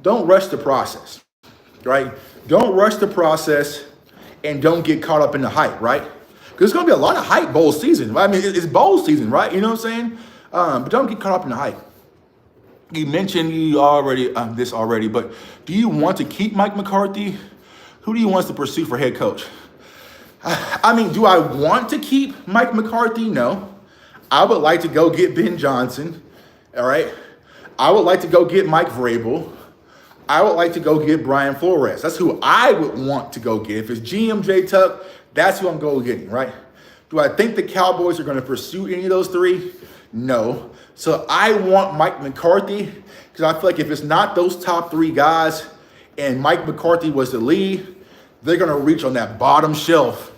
don't rush the process, right? Don't rush the process, and don't get caught up in the hype, right? Because there's going to be a lot of hype bowl season. I mean, it's bowl season, right? You know what I'm saying? But don't get caught up in the hype. You mentioned this already, but do you want to keep Mike McCarthy? Who do you want to pursue for head coach? I mean, do I want to keep Mike McCarthy? No. I would like to go get Ben Johnson, all right? I would like to go get Mike Vrabel. I would like to go get Brian Flores. That's who I would want to go get. If it's GMJ Tuck, that's who I'm going getting, right? Do I think the Cowboys are going to pursue any of those three? No. So I want Mike McCarthy, because I feel like if it's not those top 3 guys and Mike McCarthy was the lead, they're going to reach on that bottom shelf,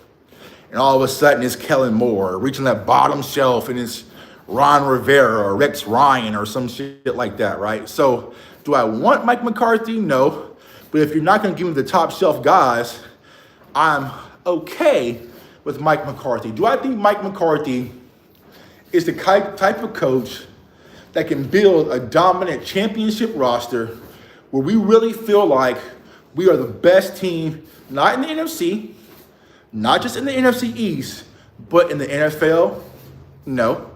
and all of a sudden it's Kellen Moore. Reaching that bottom shelf, and it's Ron Rivera or Rex Ryan or some shit like that, right? So do I want Mike McCarthy? No. But if you're not going to give me the top shelf guys, I'm okay with Mike McCarthy. Do I think Mike McCarthy is the type of coach that can build a dominant championship roster where we really feel like we are the best team, not in the NFC, not just in the NFC East, but in the NFL? No,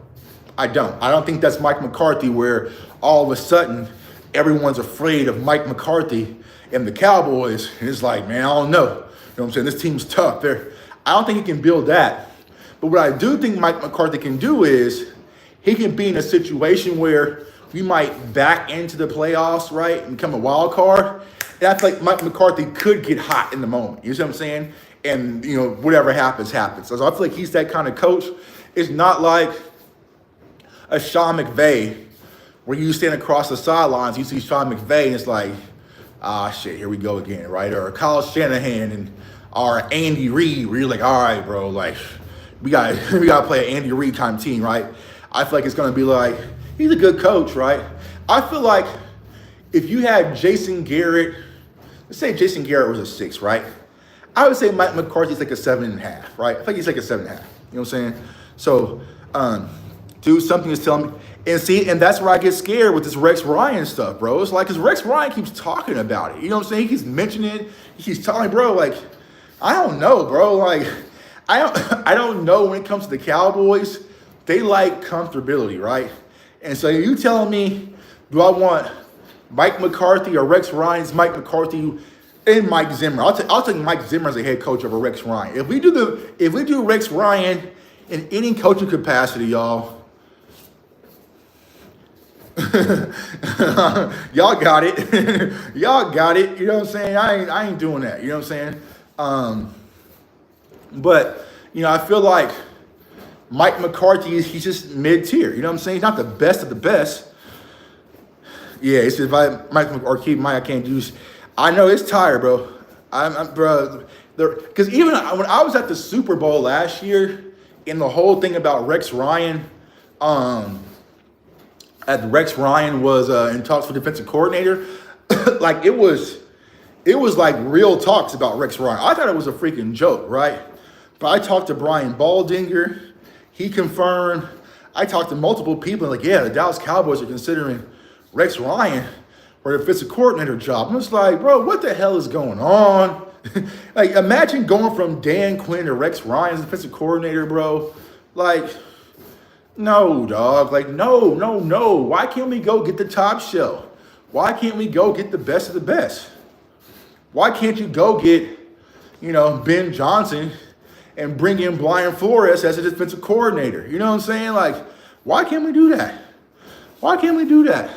I don't. I don't think that's Mike McCarthy, where all of a sudden everyone's afraid of Mike McCarthy and the Cowboys. And it's like, man, I don't know. You know what I'm saying? This team's tough. I don't think he can build that. But what I do think Mike McCarthy can do is he can be in a situation where we might back into the playoffs, right, and become a wild card. And I feel like Mike McCarthy could get hot in the moment. You see what I'm saying? And, whatever happens, happens. So I feel like he's that kind of coach. It's not like a Sean McVay where you stand across the sidelines, you see Sean McVay, and it's like, shit, here we go again, right? Or Kyle Shanahan and our Andy Reid, where you're like, all right, bro, like, we gotta play an Andy Reid kind of team, right? I feel like it's gonna be like, he's a good coach, right? I feel like if you had Jason Garrett, let's say Jason Garrett was a 6, right? I would say Mike McCarthy's like a 7.5, right? I think he's like a 7.5. You know what I'm saying? So, dude, something is telling me. And that's where I get scared with this Rex Ryan stuff, bro. It's like, because Rex Ryan keeps talking about it. You know what I'm saying? He keeps mentioning it. He keeps telling, bro, like, I don't know, bro. Like, I don't know when it comes to the Cowboys. They like comfortability, right? And so you telling me, do I want Mike McCarthy or Rex Ryan's Mike McCarthy and Mike Zimmer? I'll take Mike Zimmer as a head coach over Rex Ryan. If we do Rex Ryan in any coaching capacity, y'all, y'all got it. Y'all got it. You know what I'm saying? I ain't doing that. You know what I'm saying? But I feel like Mike McCarthy he's just mid-tier. You know what I'm saying? He's not the best of the best. Yeah, it's if Mike or keep Mike, I can't do. I know it's tired, bro. Bro. Because even when I was at the Super Bowl last year, and the whole thing about Rex Ryan, Rex Ryan was in talks for defensive coordinator, like it was like real talks about Rex Ryan. I thought it was a freaking joke, right? But I talked to Brian Baldinger. He confirmed. I talked to multiple people, like, yeah, the Dallas Cowboys are considering Rex Ryan for the defensive coordinator job. I'm just like, bro, what the hell is going on? Like, imagine going from Dan Quinn to Rex Ryan as defensive coordinator, bro. Like, no, dog. Like, no. Why can't we go get the top shelf? Why can't we go get the best of the best? Why can't you go get, Ben Johnson and bring in Brian Flores as a defensive coordinator? You know what I'm saying? Like, why can't we do that? Why can't we do that?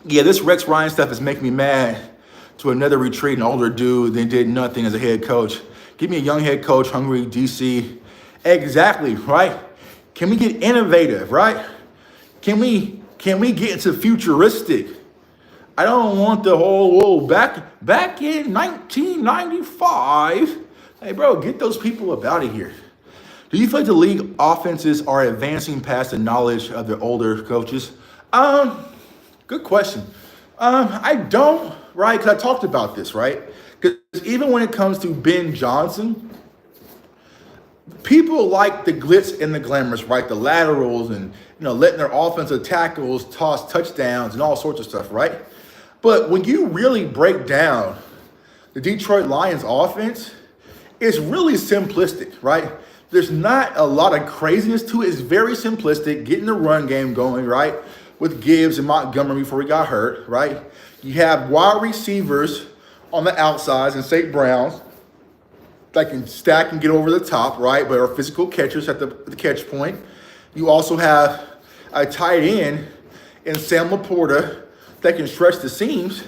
Yeah, this Rex Ryan stuff is making me mad to another retreat, an older dude that did nothing as a head coach. Give me a young head coach, hungry DC. Exactly, right? Can we get innovative, right? Can we get into futuristic? I don't want the whole back in 1995. Hey, bro, get those people up out of here. Do you feel like the league offenses are advancing past the knowledge of their older coaches? Good question. I don't, right? Because I talked about this, right? Because even when it comes to Ben Johnson, people like the glitz and the glamours, right? The laterals and, letting their offensive tackles toss touchdowns and all sorts of stuff, right? But when you really break down the Detroit Lions offense, it's really simplistic, right? There's not a lot of craziness to it. It's very simplistic, getting the run game going, right? With Gibbs and Montgomery before he got hurt, right? You have wide receivers on the outsides and St. Browns that can stack and get over the top, right? But are physical catchers at the catch point. You also have a tight end in Sam Laporta that can stretch the seams.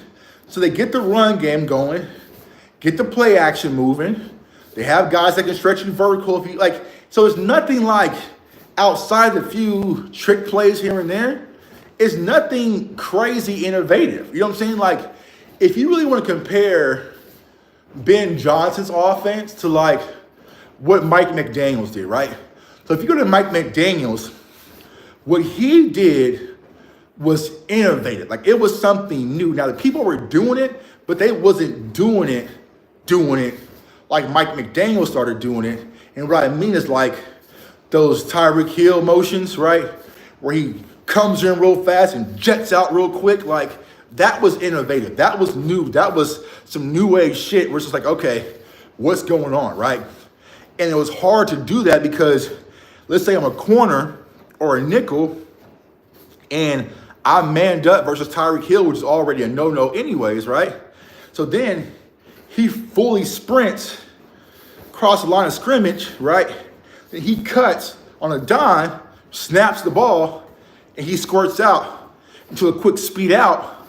So they get the run game going, get the play action moving. They have guys that can stretch you vertical if you like. So it's nothing like outside the few trick plays here and there. It's nothing crazy innovative. You know what I'm saying? Like, if you really want to compare Ben Johnson's offense to like what Mike McDaniels did, right? So if you go to Mike McDaniels, what he did was innovative. Like, it was something new. Now, the people were doing it, but they wasn't doing it like Mike McDaniel started doing it. And what I mean is like those Tyreek Hill motions, right? Where he comes in real fast and jets out real quick. Like, that was innovative. That was new. That was some new age shit where it's just like, okay, what's going on, right? And it was hard to do that because let's say I'm a corner or a nickel and I'm manned up versus Tyreek Hill, which is already a no-no anyways, right? So then he fully sprints across the line of scrimmage, right? Then he cuts on a dime, snaps the ball, and he squirts out into a quick speed out.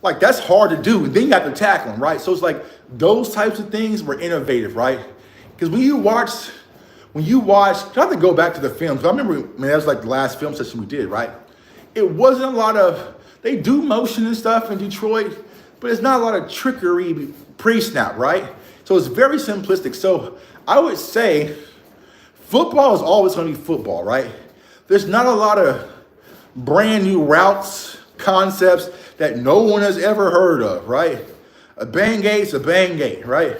Like, that's hard to do. And then you have to tackle him, right? So it's like those types of things were innovative, right? Because when you watch, I have to go back to the films. I remember, man, that was like the last film session we did, right? It wasn't a lot of, they do motion and stuff in Detroit, but it's not a lot of trickery pre-snap, right? So it's very simplistic. So I would say football is always going to be football, right? There's not a lot of brand new routes, concepts that no one has ever heard of, right? A bang gate's a bang gate, right?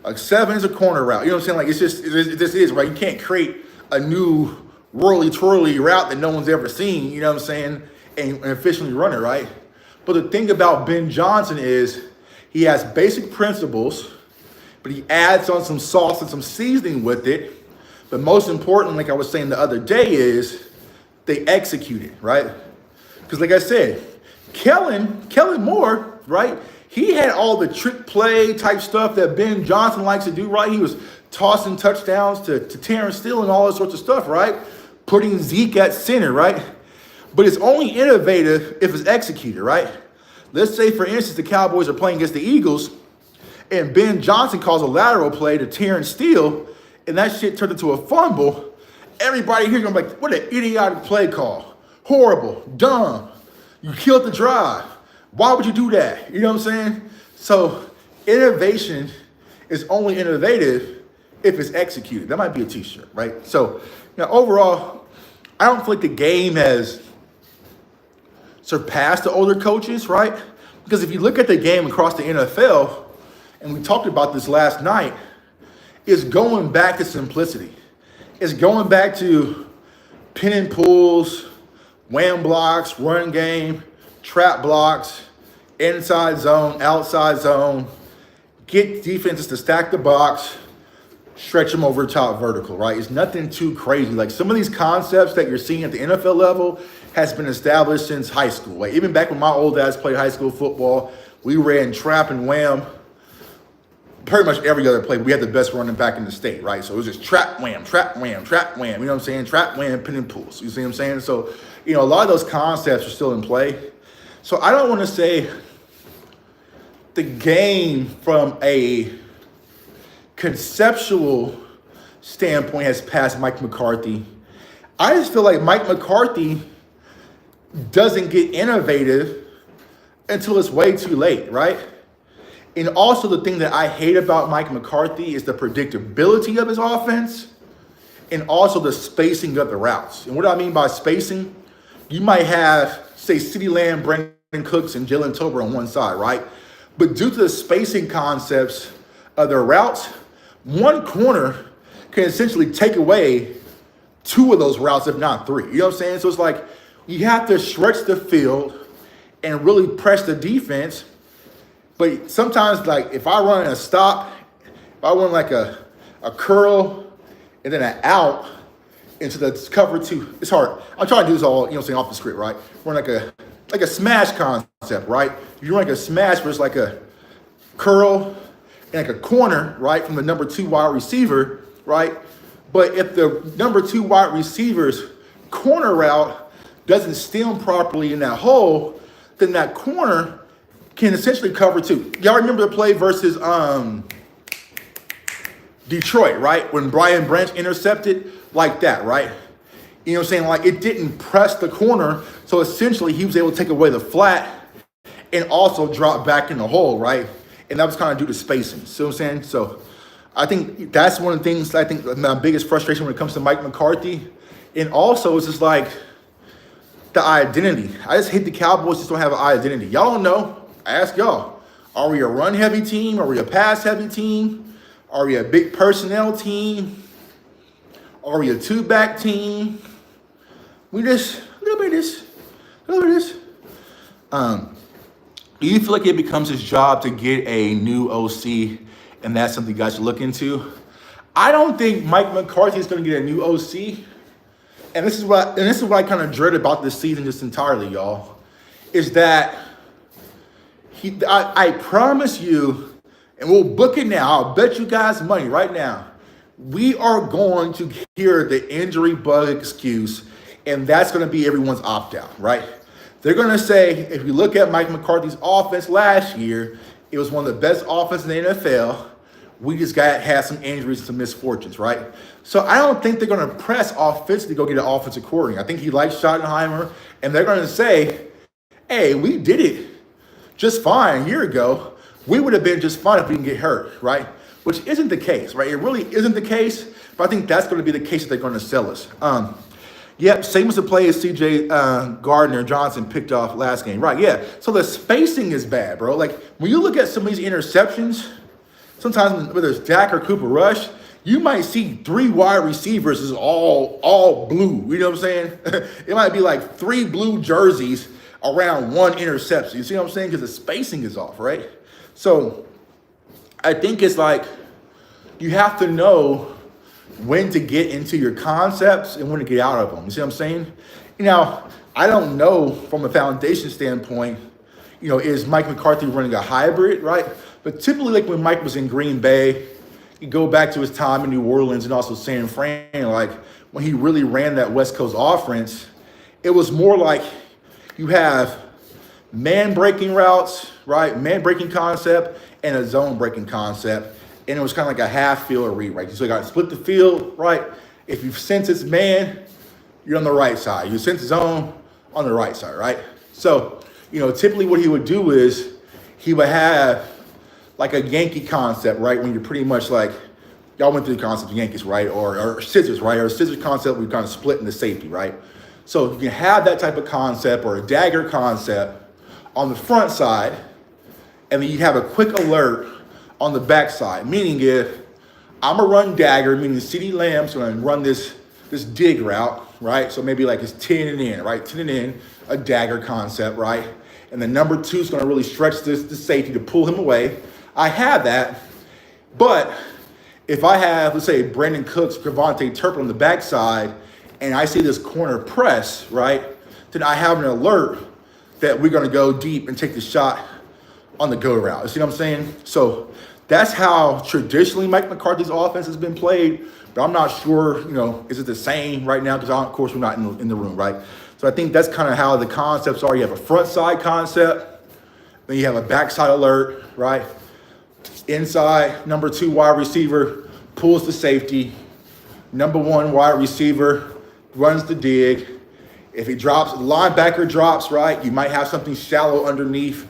A 7 is a corner route. You know what I'm saying? Like, it just is, right? You can't create a new whirly-twirly route that no one's ever seen, you know what I'm saying, and efficiently run it, right? But the thing about Ben Johnson is he has basic principles, but he adds on some sauce and some seasoning with it. But most important, like I was saying the other day, is they execute it, right? Because like I said, Kellen Moore, right? He had all the trick play type stuff that Ben Johnson likes to do, right? He was tossing touchdowns to Terrence Steele and all that sorts of stuff, right? Putting Zeke at center, right? But it's only innovative if it's executed, right? Let's say, for instance, the Cowboys are playing against the Eagles, and Ben Johnson calls a lateral play to Terrence Steele, and that shit turned into a fumble. Everybody here gonna be like, what an idiotic play call. Horrible, dumb. You killed the drive. Why would you do that? You know what I'm saying? So innovation is only innovative if it's executed. That might be a t-shirt, right? So, overall, I don't feel like the game has surpassed the older coaches, right? Because if you look at the game across the NFL, and we talked about this last night, it's going back to simplicity. It's going back to pin and pulls, wham blocks, run game, trap blocks, inside zone, outside zone, get defenses to stack the box, stretch them over top vertical, right? It's nothing too crazy. Like, some of these concepts that you're seeing at the NFL level has been established since high school. Like, even back when my old dads played high school football, we ran trap and wham pretty much every other play. We had the best running back in the state, right? So it was just trap, wham, trap, wham, trap, wham. You know what I'm saying? Trap, wham, pin and pulls. You see what I'm saying? So, a lot of those concepts are still in play. So I don't want to say the game from a conceptual standpoint has passed Mike McCarthy. I just feel like Mike McCarthy doesn't get innovative until it's way too late, right? And also, the thing that I hate about Mike McCarthy is the predictability of his offense and also the spacing of the routes. And what do I mean by spacing? You might have, say, CeeDee Lamb, Brandon Cooks, and Jalen Tolbert on one side, right? But due to the spacing concepts of their routes, one corner can essentially take away 2 of those routes, if not 3. You know what I'm saying? So it's like you have to stretch the field and really press the defense. But sometimes, like, if I run a stop, if I run like a curl and then an out into the cover 2, it's hard. I'm trying to do this all, off the script, right? Run like a smash concept, right? If you run like a smash, but it's like a curl and like a corner, right, from the number 2 wide receiver, right? But if the number 2 wide receiver's corner route doesn't stem properly in that hole, then that corner can essentially cover 2. Y'all remember the play versus Detroit, right? When Brian Branch intercepted like that, right? You know what I'm saying? Like, it didn't press the corner, so essentially he was able to take away the flat and also drop back in the hole, right? And that was kind of due to spacing. See what I'm saying? So I think that's one of the things, I think my biggest frustration when it comes to Mike McCarthy. And also, it's just like the identity. I just hate the Cowboys just don't have an identity. Y'all don't know. I ask y'all, are we a run-heavy team? Are we a pass-heavy team? Are we a big personnel team? Are we a 2-back team? We just, a little bit of this, a little bit of this. Do you feel like it becomes his job to get a new OC, and that's something you guys should look into? I don't think Mike McCarthy is going to get a new OC, and this is what I kind of dread about this season just entirely, y'all, is that I promise you, and we'll book it now, I'll bet you guys money right now, we are going to hear the injury bug excuse And that's going to be everyone's opt-out, right? They're going to say, if you look at Mike McCarthy's offense last year, it was one of the best offenses in the NFL. We just had some injuries and some misfortunes, right? So I don't think they're going to press offensively to go get an offensive coordinator. I think he likes Schottenheimer, and they're going to say, hey, we did it just fine a year ago. We would have been just fine if we didn't get hurt, right? Which isn't the case, right? It really isn't the case, but I think that's going to be the case that they're going to sell us. Yep, same as the play as C.J. Gardner Johnson picked off last game. Right, yeah. So the spacing is bad, bro. Like, when you look at some of these interceptions, sometimes whether it's Dak or Cooper Rush, you might see 3 wide receivers is all blue. You know what I'm saying? It might be like 3 blue jerseys around 1 interception. You see what I'm saying? Because the spacing is off, right? So I think it's like you have to know when to get into your concepts and when to get out of them. You see what I'm saying? Now, I don't know from a foundation standpoint, is Mike McCarthy running a hybrid, right? But typically, like when Mike was in Green Bay, you go back to his time in New Orleans and also San Fran, like when he really ran that West Coast offense, it was more like you have man-breaking routes, right? Man-breaking concept and a zone-breaking concept. And it was kind of like a half field or read, right? So you got to split the field, right? If you sense it's man, you're on the right side. You sense zone, on the right side, right? So, typically what he would do is he would have like a Yankee concept, right? When you're pretty much like, y'all went through the concept of Yankees, right? Or scissors, right? Or a scissors concept, we kind of split into safety, right? So you can have that type of concept or a dagger concept on the front side, and then you have a quick alert on the backside, meaning if I'm gonna run dagger, meaning CeeDee Lamb's gonna run this dig route, right? So maybe like it's 10 and in, right? 10 and in, a dagger concept, right? And the number 2 is gonna really stretch the safety to pull him away. I have that, but if I have, let's say, Brandon Cooks, Devontae Turpin on the backside, and I see this corner press, right? Then I have an alert that we're gonna go deep and take the shot on the go route. You see what I'm saying? So that's how traditionally Mike McCarthy's offense has been played, but I'm not sure, is it the same right now? Because of course we're not in the room, right? So I think that's kind of how the concepts are. You have a front side concept, then you have a backside alert, right? Inside, number 2 wide receiver pulls the safety. Number 1 wide receiver runs the dig. If he drops, the linebacker drops, right? You might have something shallow underneath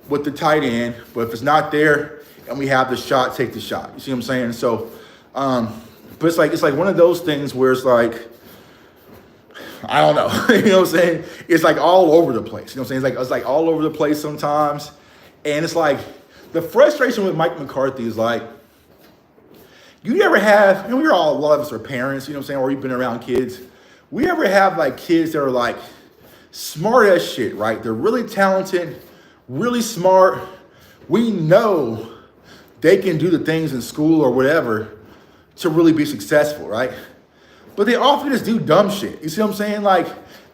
with the tight end, but if it's not there and we have the shot, take the shot. You see what I'm saying? So, but it's like one of those things where it's like, I don't know, you know what I'm saying? It's like all over the place. You know what I'm saying? It's like all over the place sometimes. And it's like the frustration with Mike McCarthy is like, you ever have, and a lot of us are parents, you know what I'm saying, or you've been around kids. We ever have like kids that are like smart as shit, right? They're really talented, really smart. We know they can do the things in school or whatever to really be successful, right? But they often just do dumb shit. You see what I'm saying? Like,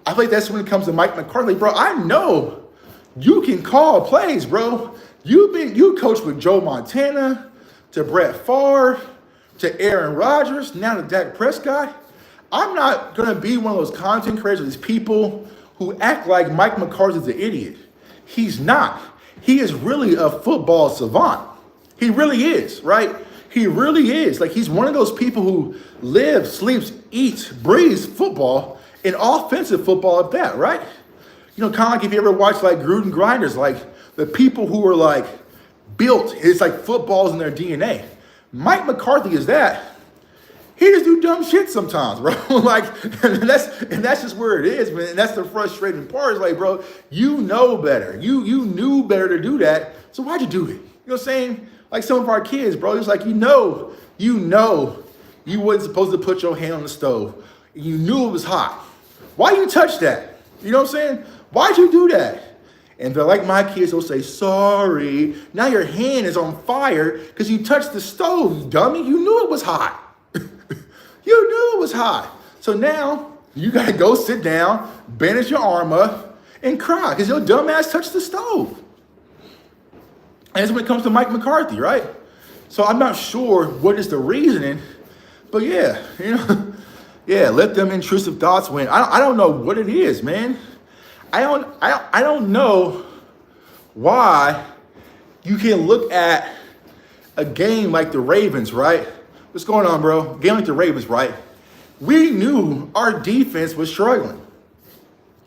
I feel like that's when it comes to Mike McCarthy. Bro, I know you can call plays, bro. You coached with Joe Montana, to Brett Favre, to Aaron Rodgers, now to Dak Prescott. I'm not going to be one of those content creators, these people who act like Mike McCarthy's an idiot. He's not. He is really a football savant. He really is, right? He really is. Like, he's one of those people who lives, sleeps, eats, breathes football, and offensive football at that, right? Kind of like if you ever watch like Gruden Grinders, like the people who are like built, it's like football's in their DNA. Mike McCarthy is that. He just do dumb shit sometimes, bro. Like, and that's just where it is, man. And that's the frustrating part. Is like, bro, you know better. You knew better to do that. So why'd you do it? You know what I'm saying? Like some of our kids, bro. It's like, you know, you wasn't supposed to put your hand on the stove. You knew it was hot. Why you touch that? You know what I'm saying? Why'd you do that? And they're like my kids, they'll say, sorry. Now your hand is on fire because you touched the stove, you dummy. You knew it was hot. You knew it was hot. So now you got to go sit down, bandage your arm up, and cry because your dumb ass touched the stove. And that's when it comes to Mike McCarthy, right? So I'm not sure what is the reasoning, but yeah, Yeah, let them intrusive thoughts win. I don't know what it is, man. I don't know why you can look at a game like the Ravens, right? What's going on, bro? Game like the Ravens, right? We knew our defense was struggling,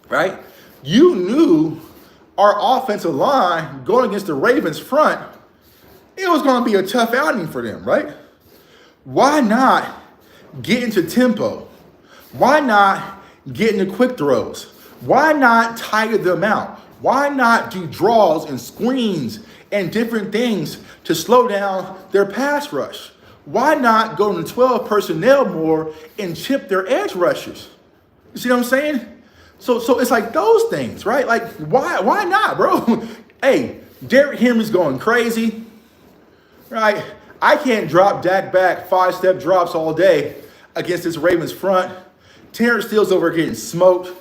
right? You knew our offensive line going against the Ravens front, it was going to be a tough outing for them, right? Why not get into tempo? Why not get into quick throws? Why not tire them out? Why not do draws and screens and different things to slow down their pass rush? Why not go to 12 personnel more and chip their edge rushers? You see what I'm saying? So it's like those things, right? Like, why not, bro? Hey, Derrick Henry's going crazy, right? I can't drop Dak back 5-step drops all day against this Ravens front. Terrence Steele's over getting smoked.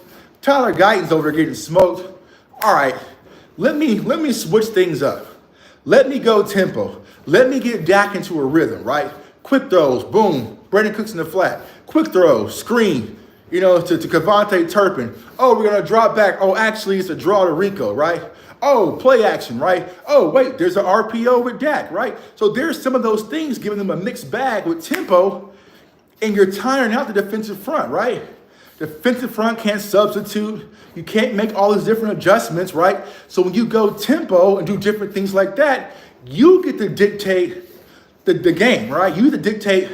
Tyler Guyton's over getting smoked. All right, let me switch things up. Let me go tempo. Let me get Dak into a rhythm, right? Quick throws, boom. Brandon Cooks in the flat. Quick throws, screen, to Kevontae Turpin. Oh, we're going to drop back. Oh, actually, it's a draw to Rico, right? Oh, play action, right? Oh, wait, there's an RPO with Dak, right? So there's some of those things giving them a mixed bag with tempo, and you're tiring out the defensive front, right? Defensive front can't substitute. You can't make all these different adjustments, right? So when you go tempo and do different things like that, you get to dictate the game, right? You get to dictate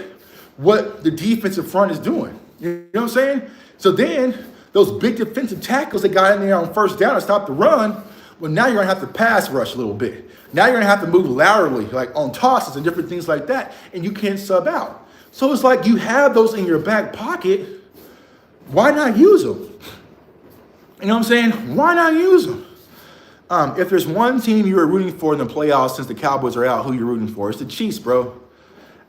what the defensive front is doing. You know what I'm saying? So then those big defensive tackles that got in there on first down to stop the run, well, now you're going to have to pass rush a little bit. Now you're going to have to move laterally, like on tosses and different things like that, and you can't sub out. So it's like you have those in your back pocket. Why not use them? You know what I'm saying? Why not use them? If there's one team you are rooting for in the playoffs since the Cowboys are out, who you're rooting for? It's the Chiefs, bro.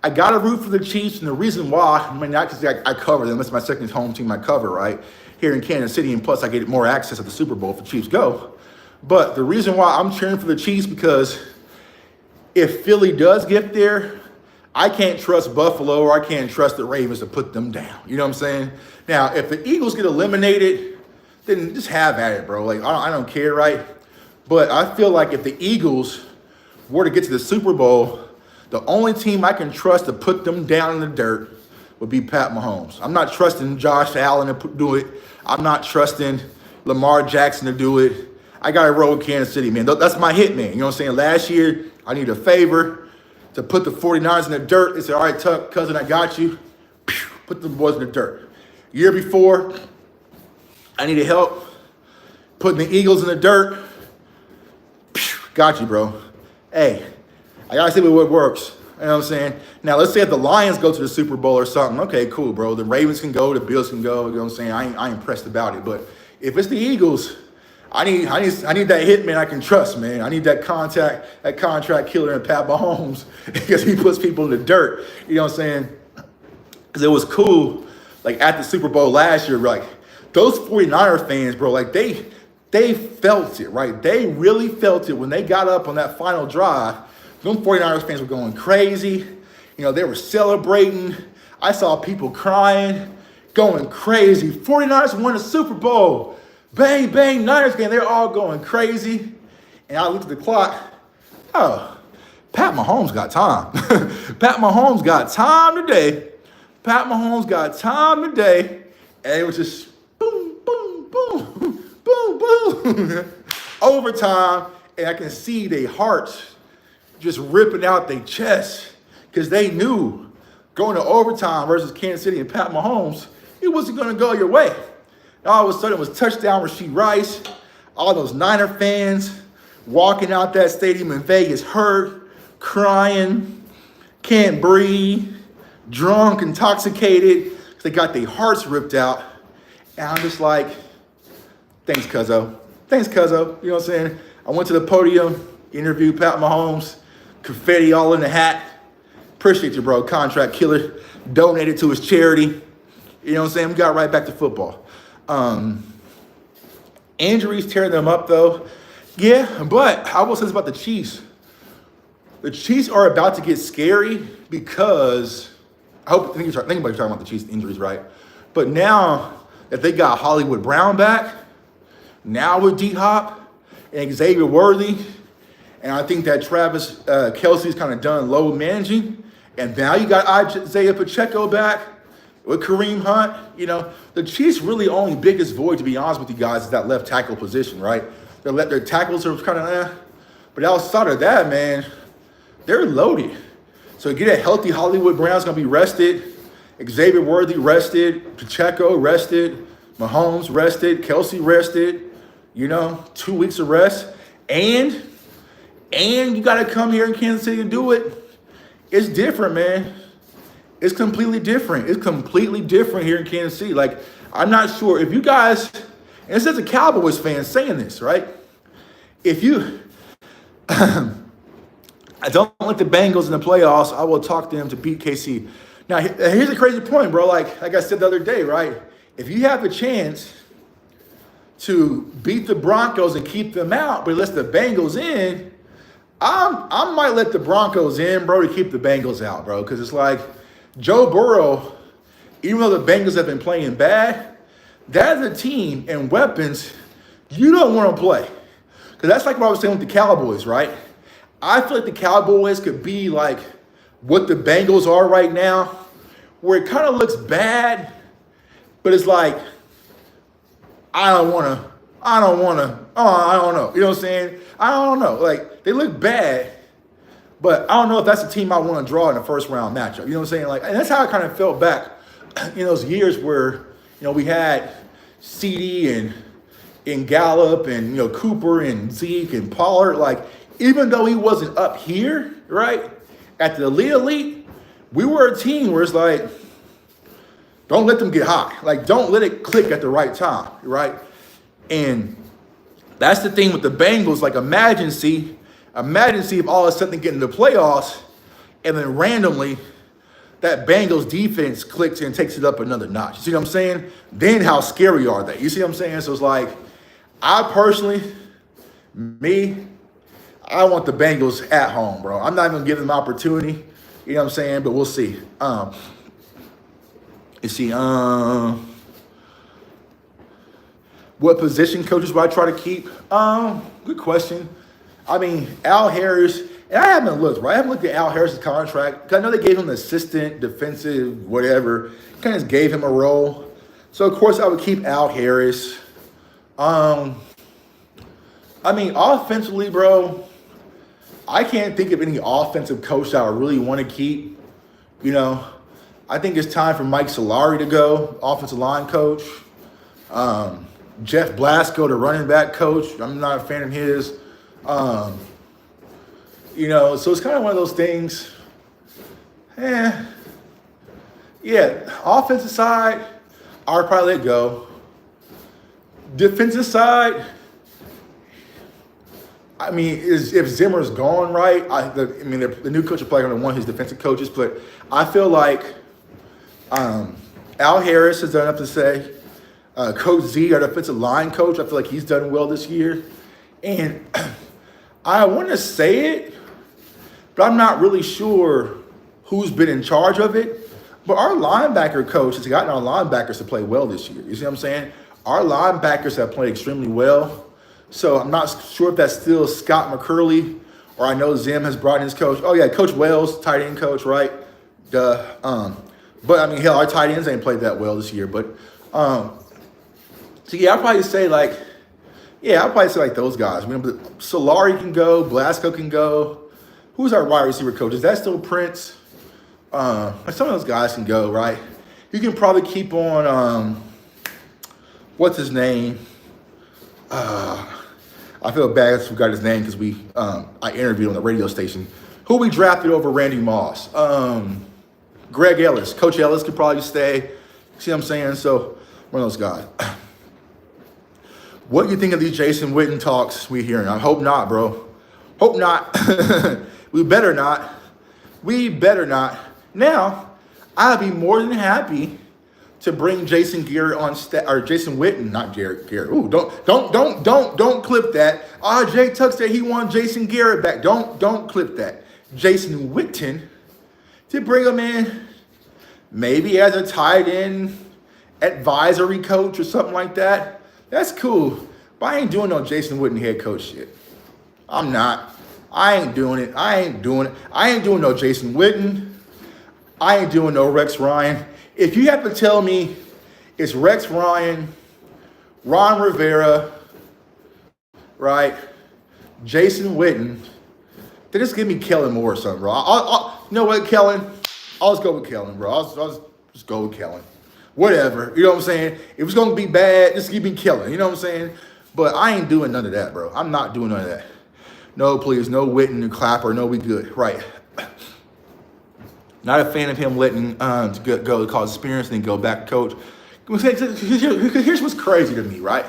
I got to root for the Chiefs, and the reason why, not because I cover them. It's my second home team I cover, right? Here in Kansas City, and plus I get more access at the Super Bowl if the Chiefs go. But the reason why I'm cheering for the Chiefs, because if Philly does get there, I can't trust Buffalo or I can't trust the Ravens to put them down. You know what I'm saying? Now, if the Eagles get eliminated, then just have at it, bro. Like, I don't care, right? But I feel like if the Eagles were to get to the Super Bowl, the only team I can trust to put them down in the dirt would be Pat Mahomes. I'm not trusting Josh Allen to do it. I'm not trusting Lamar Jackson to do it. I got to roll with Kansas City, man. That's my hit, man. You know what I'm saying? Last year, I need a favor to put the 49ers in the dirt. They said, all right, Tuck, cousin, I got you. Put the boys in the dirt. Year before, I needed help putting the Eagles in the dirt. Got you, bro. Hey, I got to see what works. You know what I'm saying? Now, let's say if the Lions go to the Super Bowl or something. Okay, cool, bro. The Ravens can go. The Bills can go. You know what I'm saying? I ain't impressed about it. But if it's the Eagles, I need that hitman I can trust, man. I need that contract killer in Pat Mahomes because he puts people in the dirt. You know what I'm saying? Because it was cool, like at the Super Bowl last year, like those 49er fans, bro, like they felt it, right? They really felt it when they got up on that final drive. Them 49ers fans were going crazy. You know, they were celebrating. I saw people crying, going crazy. 49ers won the Super Bowl. Bang, bang, Niners game. They're all going crazy. And I looked at the clock. Oh, Pat Mahomes got time. Pat Mahomes got time today. Pat Mahomes got time today. And it was just boom, boom, boom, boom, boom. Overtime. And I can see their hearts just ripping out their chest because they knew going to overtime versus Kansas City and Pat Mahomes, it wasn't going to go your way. All of a sudden, it was touchdown Rashee Rice. All those Niner fans walking out that stadium in Vegas hurt, crying, can't breathe, drunk, intoxicated. They got their hearts ripped out. And I'm just like, thanks, cuzzo. Thanks, cuzzo. You know what I'm saying? I went to the podium, interviewed Pat Mahomes, confetti all in the hat. Appreciate you, bro. Contract killer. Donated to his charity. You know what I'm saying? We got right back to football. Injuries tearing them up, though. Yeah, but I will say this about the Chiefs. The Chiefs are about to get scary because I think you're talking about the Chiefs injuries, right? But now that they got Hollywood Brown back, now with D-Hop and Xavier Worthy, and I think that Travis Kelsey's kind of done low managing, and now you got Isaiah Pacheco back with Kareem Hunt. You know, the Chiefs' really only biggest void, to be honest with you guys, is that left tackle position, right? Their tackles are kind of but outside of that, man, they're loaded. So get a healthy Hollywood Brown's going to be rested. Xavier Worthy rested. Pacheco rested. Mahomes rested. Kelsey rested. You know, 2 weeks of rest. And you got to come here in Kansas City and do it. It's different, man. It's completely different. It's completely different here in Kansas City. Like, I'm not sure if you guys, and this is a Cowboys fan saying this, right? If you, I don't like the Bengals in the playoffs, I will talk to them to beat KC. Now, here's a crazy point, bro. Like I said the other day, right? If you have a chance to beat the Broncos and keep them out, but let the Bengals in, I might let the Broncos in, bro, to keep the Bengals out, bro. Because it's like Joe Burrow, even though the Bengals have been playing bad, that is a team and weapons you don't want to play. Because that's like what I was saying with the Cowboys, right? I feel like the Cowboys could be like what the Bengals are right now, where it kind of looks bad, but it's like, I don't know. I don't know. You know what I'm saying? I don't know. Like, they look bad, but I don't know if that's a team I want to draw in the first round matchup. You know what I'm saying? Like, and that's how I kind of felt back in those years where, you know, we had CD and Gallup and, you know, Cooper and Zeke and Pollard. Like, even though he wasn't up here, right, at the elite, we were a team where it's like, don't let them get high. Like, don't let it click at the right time, right? And that's the thing with the Bengals. Like, imagine if all of a sudden they get into the playoffs and then randomly that Bengals defense clicks and takes it up another notch. You see what I'm saying? Then how scary are they? You see what I'm saying? So it's like, I personally, I want the Bengals at home, bro. I'm not even going to give them an opportunity. You know what I'm saying? But we'll see. What position coaches would I try to keep? Good question. I mean, Al Harris, and I haven't looked, right? I haven't looked at Al Harris' contract, because I know they gave him an assistant, defensive, whatever. Kind of just gave him a role. So, of course, I would keep Al Harris. I mean, offensively, bro, I can't think of any offensive coach that I really want to keep. You know, I think it's time for Mike Solari to go, offensive line coach. Jeff Blasco, the running back coach. I'm not a fan of his. You know, so it's kind of one of those things. Yeah, offensive side, I would probably let go. Defensive side, I mean, if Zimmer's gone, right? The new coach is probably going to want his defensive coaches, but I feel like Al Harris has done enough to say. Coach Z, our defensive line coach, I feel like he's done well this year. And I want to say it, but I'm not really sure who's been in charge of it. But our linebacker coach has gotten our linebackers to play well this year. You see what I'm saying? Our linebackers have played extremely well. So I'm not sure if that's still Scott McCurley, or I know Zim has brought in his coach. Oh, yeah, Coach Wells, tight end coach, right? But, I mean, hell, our tight ends ain't played that well this year. But, so, yeah, I'd probably say, like, those guys. I mean, Solari can go. Blasco can go. Who's our wide receiver coach? Is that still Prince? Some of those guys can go, right? You can probably keep on, what's his name? I feel bad I forgot his name because I interviewed on the radio station. Who we drafted over Randy Moss? Greg Ellis. Coach Ellis could probably stay. See what I'm saying? So, one of those guys. What do you think of these Jason Witten talks we hearing? I hope not, bro. Hope not. We better not. Now, I'd be more than happy to bring Jason Garrett on or Jason Witten, not Garrett. Ooh, don't clip that. Jay Tuck said he wants Jason Garrett back. Don't clip that. Jason Witten, to bring him in, maybe as a tight end advisory coach or something like that, that's cool. But I ain't doing no Jason Witten head coach shit. I'm not. I ain't doing it. I ain't doing no Jason Witten. I ain't doing no Rex Ryan. If you have to tell me it's Rex Ryan, Ron Rivera, right, Jason Witten, then just give me Kellen Moore or something, bro. You know what, Kellen? I'll just go with Kellen, bro. I'll just go with Kellen. Whatever. You know what I'm saying? If it's going to be bad, just give me Kellen. You know what I'm saying? But I ain't doing none of that, bro. I'm not doing none of that. No, please. No Witten and Clapper. No, we good. Right. Not a fan of him letting to go cause experience and then go back to coach. Here's what's crazy to me, right?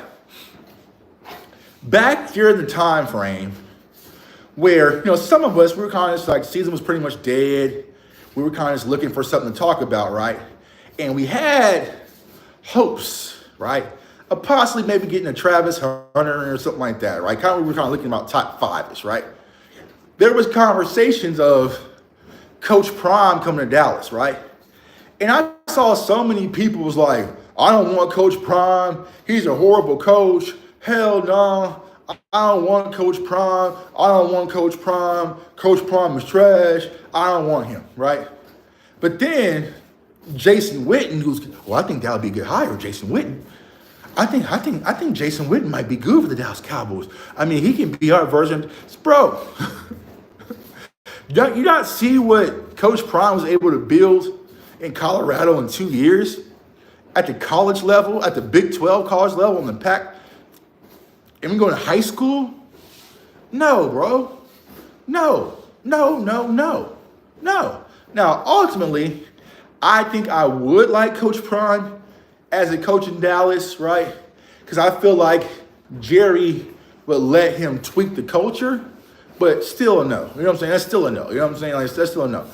Back during the time frame where, some of us, we were kind of just like, season was pretty much dead. We were kind of just looking for something to talk about, right? And we had hopes, right, of possibly maybe getting a Travis Hunter or something like that, right? We were kind of looking about top 5-ish, right? There was conversations of Coach Prime coming to Dallas, right? And I saw so many people was like, I don't want Coach Prime. He's a horrible coach. Hell no. I don't want Coach Prime. I don't want Coach Prime. Coach Prime is trash. I don't want him, right? But then Jason Witten, I think that would be a good hire, Jason Witten. I think Jason Witten might be good for the Dallas Cowboys. I mean, he can be our version. Bro, you not see what Coach Prime was able to build in Colorado in 2 years? At the college level, at the Big 12 college level, in the Pac, and we going to high school? No, bro. No. Now, ultimately, I think I would like Coach Prime as a coach in Dallas, right? Because I feel like Jerry would let him tweak the culture, but still a no. You know what I'm saying? That's still a no. You know what I'm saying? Like, that's still a no.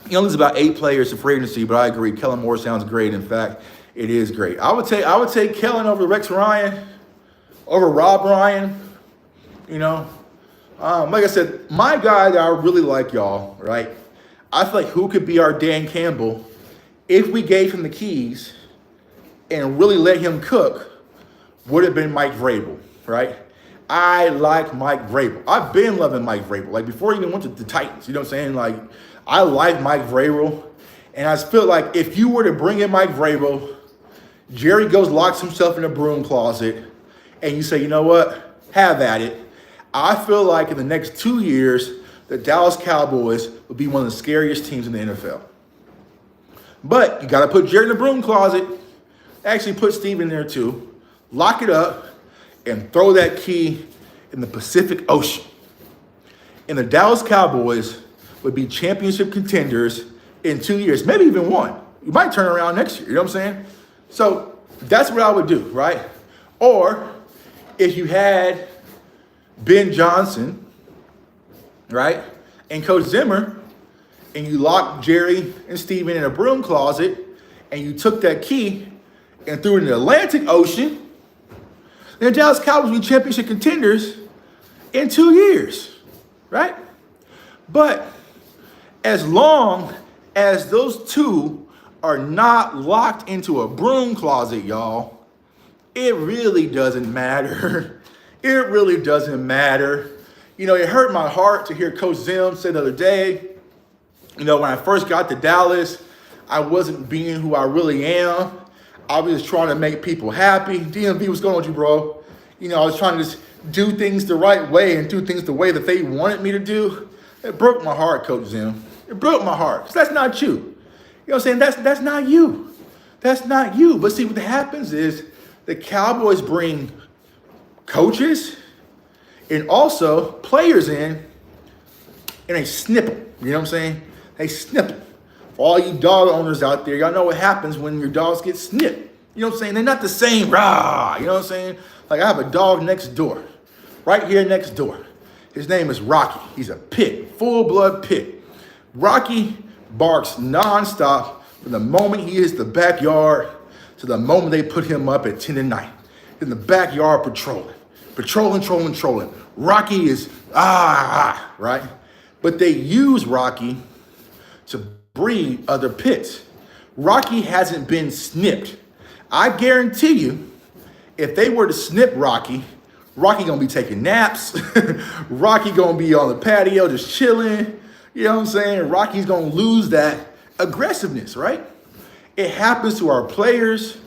There's about 8 players to free agency, but I agree. Kellen Moore sounds great. In fact, it is great. I would take Kellen over Rex Ryan, over Rob Ryan. Like I said, my guy that I really like, y'all, right? I feel like who could be our Dan Campbell if we gave him the keys and really let him cook would have been Mike Vrabel, right? I like Mike Vrabel. I've been loving Mike Vrabel. Like before he even went to the Titans, you know what I'm saying? Like I like Mike Vrabel. And I just feel like if you were to bring in Mike Vrabel, Jerry goes, locks himself in a broom closet, and you say, you know what? Have at it. I feel like in the next 2 years, the Dallas Cowboys will be one of the scariest teams in the NFL. But you got to put Jerry in the broom closet. Actually, put Steve in there too. Lock it up and throw that key in the Pacific Ocean. And the Dallas Cowboys would be championship contenders in 2 years, maybe even one. You might turn around next year. You know what I'm saying? So that's what I would do, right? Or if you had Ben Johnson, right, and Coach Zimmer, and you locked Jerry and Steven in a broom closet, and you took that key and threw it in the Atlantic Ocean, then the Dallas Cowboys will be championship contenders in 2 years, right? But as long as those two are not locked into a broom closet, y'all, it really doesn't matter. It really doesn't matter. It hurt my heart to hear Coach Zim say the other day, when I first got to Dallas, I wasn't being who I really am. I was just trying to make people happy. DMV, what's going on with you, bro? I was trying to just do things the right way and do things the way that they wanted me to do. It broke my heart, Coach Zim. It broke my heart. 'Cause that's not you. You know what I'm saying? That's not you. That's not you. But see, what happens is the Cowboys bring coaches and also players in, and they snip them. You know what I'm saying? They snip them. For all you dog owners out there, y'all know what happens when your dogs get snipped. You know what I'm saying? They're not the same. Rah! You know what I'm saying? Like I have a dog next door, right here next door. His name is Rocky. He's a pit, full-blood pit. Rocky barks nonstop from the moment he hits the backyard to the moment they put him up at 10 at night. In the backyard patrolling. Rocky is, right? But they use Rocky to breed other pits. Rocky hasn't been snipped. I guarantee you, if they were to snip Rocky, Rocky gonna be taking naps. Rocky gonna be on the patio just chilling. You know what I'm saying? Rocky's gonna lose that aggressiveness, right? It happens to our players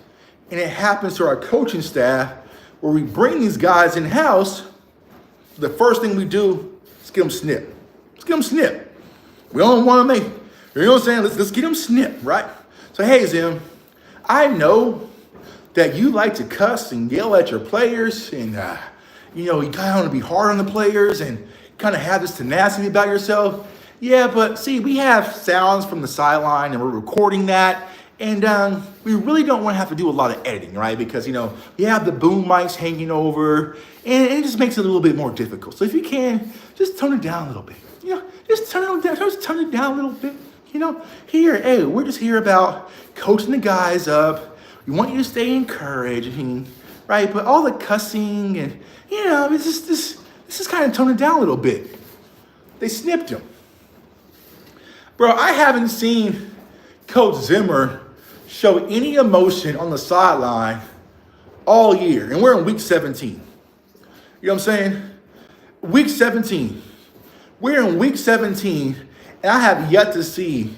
and it happens to our coaching staff where we bring these guys in-house. The first thing we do is get them snipped. Let's get them snipped. We don't want to make, you know what I'm saying? Let's get them snipped, right? So, hey, Zim, I know that you like to cuss and yell at your players and, you kind of want to be hard on the players and kind of have this tenacity about yourself. Yeah, but see, we have sounds from the sideline and we're recording that. And we really don't want to have to do a lot of editing, right? Because, we have the boom mics hanging over and it just makes it a little bit more difficult. So if you can, just tone it down a little bit. Just turn it down a little bit. Hey, we're just here about coaching the guys up. We want you to stay encouraging, right? But all the cussing and, it's just this is kind of tone it down a little bit. They snipped him. Bro, I haven't seen Coach Zimmer show any emotion on the sideline all year. And we're in week 17. You know what I'm saying? Week 17. We're in week 17, and I have yet to see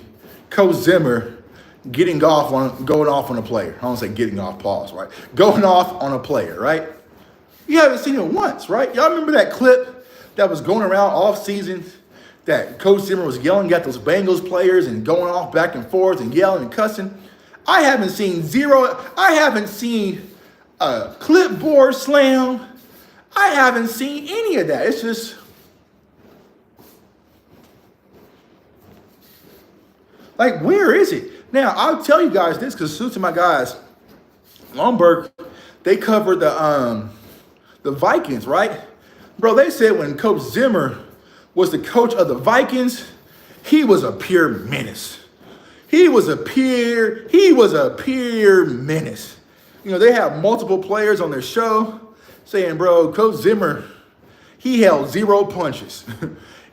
Coach Zimmer going off on a player. I don't say getting off, pause, right? Going off on a player, right? You haven't seen it once, right? Y'all remember that clip that was going around off season that Coach Zimmer was yelling at those Bengals players and going off back and forth and yelling and cussing? I haven't seen a clipboard slam. I haven't seen any of that. It's just, like, where is it? Now, I'll tell you guys this because salute to my guys, Lomberg, they covered the Vikings, right? Bro, they said when Coach Zimmer was the coach of the Vikings, he was a pure menace. He was a pure menace. They have multiple players on their show saying, bro, Coach Zimmer, he held zero punches.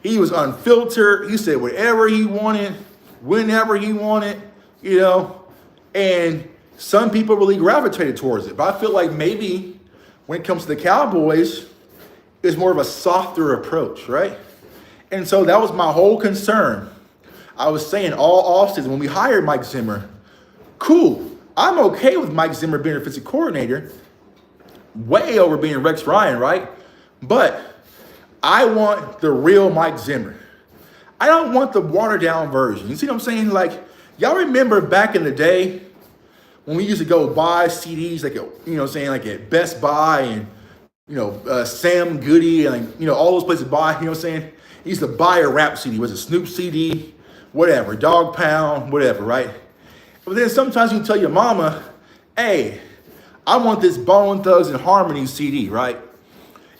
He was unfiltered. He said whatever he wanted, whenever he wanted, and some people really gravitated towards it. But I feel like maybe when it comes to the Cowboys, it's more of a softer approach, right? And so that was my whole concern. I was saying all offseason when we hired Mike Zimmer, cool. I'm okay with Mike Zimmer being a defensive coordinator, way over being Rex Ryan, right? But I want the real Mike Zimmer. I don't want the watered down version. You see what I'm saying? Like, y'all remember back in the day when we used to go buy CDs, like at Best Buy and, Sam Goody and, all those places buy, you know what I'm saying? You used to buy a rap CD. Was it Snoop CD? Whatever, Dog Pound, whatever, right? But then sometimes you tell your mama, hey, I want this Bone Thugs and Harmony CD, right?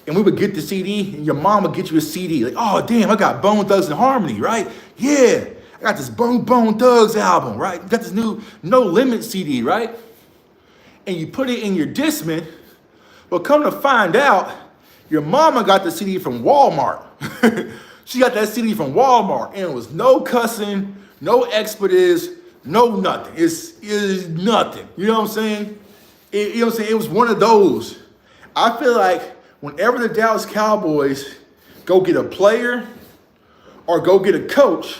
And we would get the CD, and your mom would get you a CD. Like, oh, damn, I got Bone Thugs and Harmony, right? Yeah, I got this Bone Thugs album, right? Got this new No Limit CD, right? And you put it in your Discman. Well, come to find out, your mama got the CD from Walmart. She got that CD from Walmart, and it was no cussing, no expletives, no nothing. It's nothing. You know what I'm saying? It was one of those. I feel like whenever the Dallas Cowboys go get a player or go get a coach,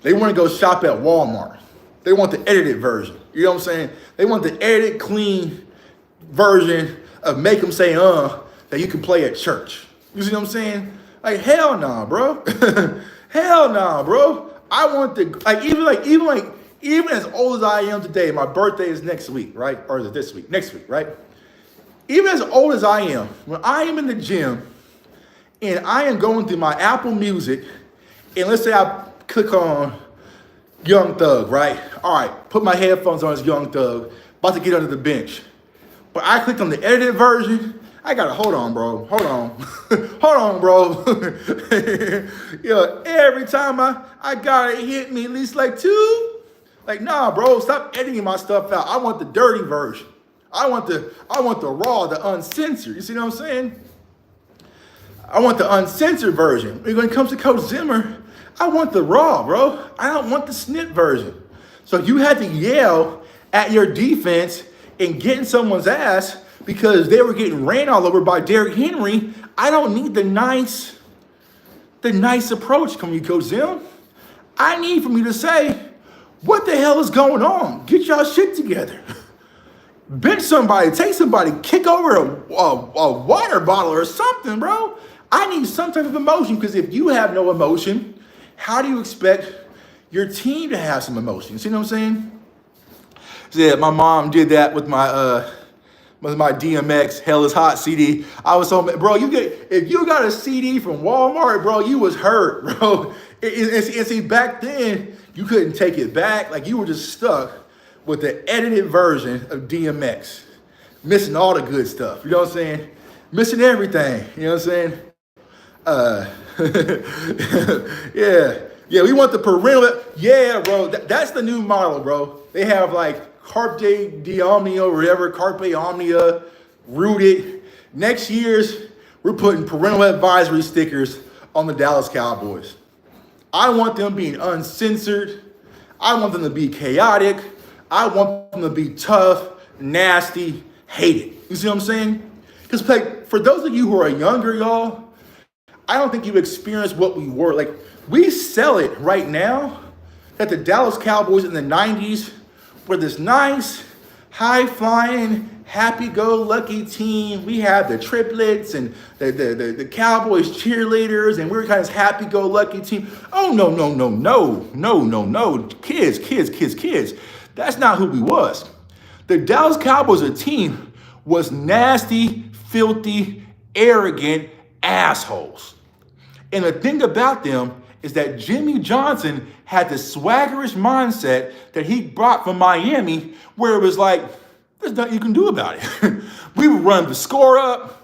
they want to go shop at Walmart. They want the edited version. You know what I'm saying? They want the edited, clean version of make them say, that you can play at church. You see what I'm saying? Like, hell nah, bro. Hell nah, bro. I want even as old as I am today, my birthday is next week, right? Or is it this week? Next week, right? Even as old as I am, when I am in the gym and I am going through my Apple Music, and let's say I click on Young Thug, right? All right, put my headphones on as Young Thug, about to get under the bench. But I clicked on the edited version. I gotta hold on, bro. Hold on, bro. Every time I got it hit me at least like two. Like, nah, bro, stop editing my stuff out. I want the dirty version. I want the raw, the uncensored. You see what I'm saying? I want the uncensored version. When it comes to Coach Zimmer, I want the raw, bro. I don't want the snip version. So you had to yell at your defense and get in someone's ass because they were getting ran all over by Derrick Henry. I don't need the nice approach from you, Coach Zim. I need from you to say, what the hell is going on? Get y'all shit together. Bench somebody, take somebody, kick over a water bottle or something, bro. I need some type of emotion, because if you have no emotion, how do you expect your team to have some emotion? See what I'm saying? Yeah, my mom did that with my DMX Hell is Hot CD. I was so mad. Bro, if you got a CD from Walmart, bro, you was hurt, bro. And see, back then, you couldn't take it back. Like, you were just stuck with the edited version of DMX. Missing all the good stuff. You know what I'm saying? Missing everything. You know what I'm saying? Yeah, we want the parental. Yeah, bro, that's the new model, bro. They have like Carpe Omnia or whatever, Carpe Omnia, Rooted. Next year's, we're putting parental advisory stickers on the Dallas Cowboys. I want them being uncensored. I want them to be chaotic. I want them to be tough, nasty, hated. You see what I'm saying? Because like, for those of you who are younger, y'all, I don't think you experienced what we were. Like, we sell it right now that the Dallas Cowboys in the 90s were this nice, high-flying, happy-go-lucky team. We had the triplets and the Cowboys cheerleaders, and we were kind of this happy-go-lucky team. Oh, no. Kids. That's not who we was. The Dallas Cowboys, a team, was nasty, filthy, arrogant assholes. And the thing about them is that Jimmy Johnson had the swaggerish mindset that he brought from Miami, where it was like, there's nothing you can do about it. We would run the score up.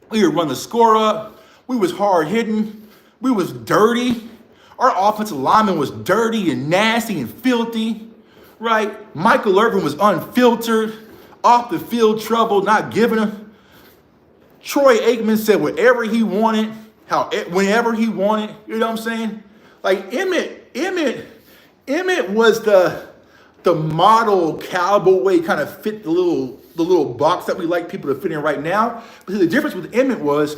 We was hard-hitting. We was dirty. Our offensive lineman was dirty and nasty and filthy, right? Michael Irvin was unfiltered, off the field trouble, not giving him. Troy Aikman said whatever he wanted, whenever he wanted. You know what I'm saying? Like Emmett was the model cowboy, kind of fit the little box that we like people to fit in right now. But the difference with Emmett was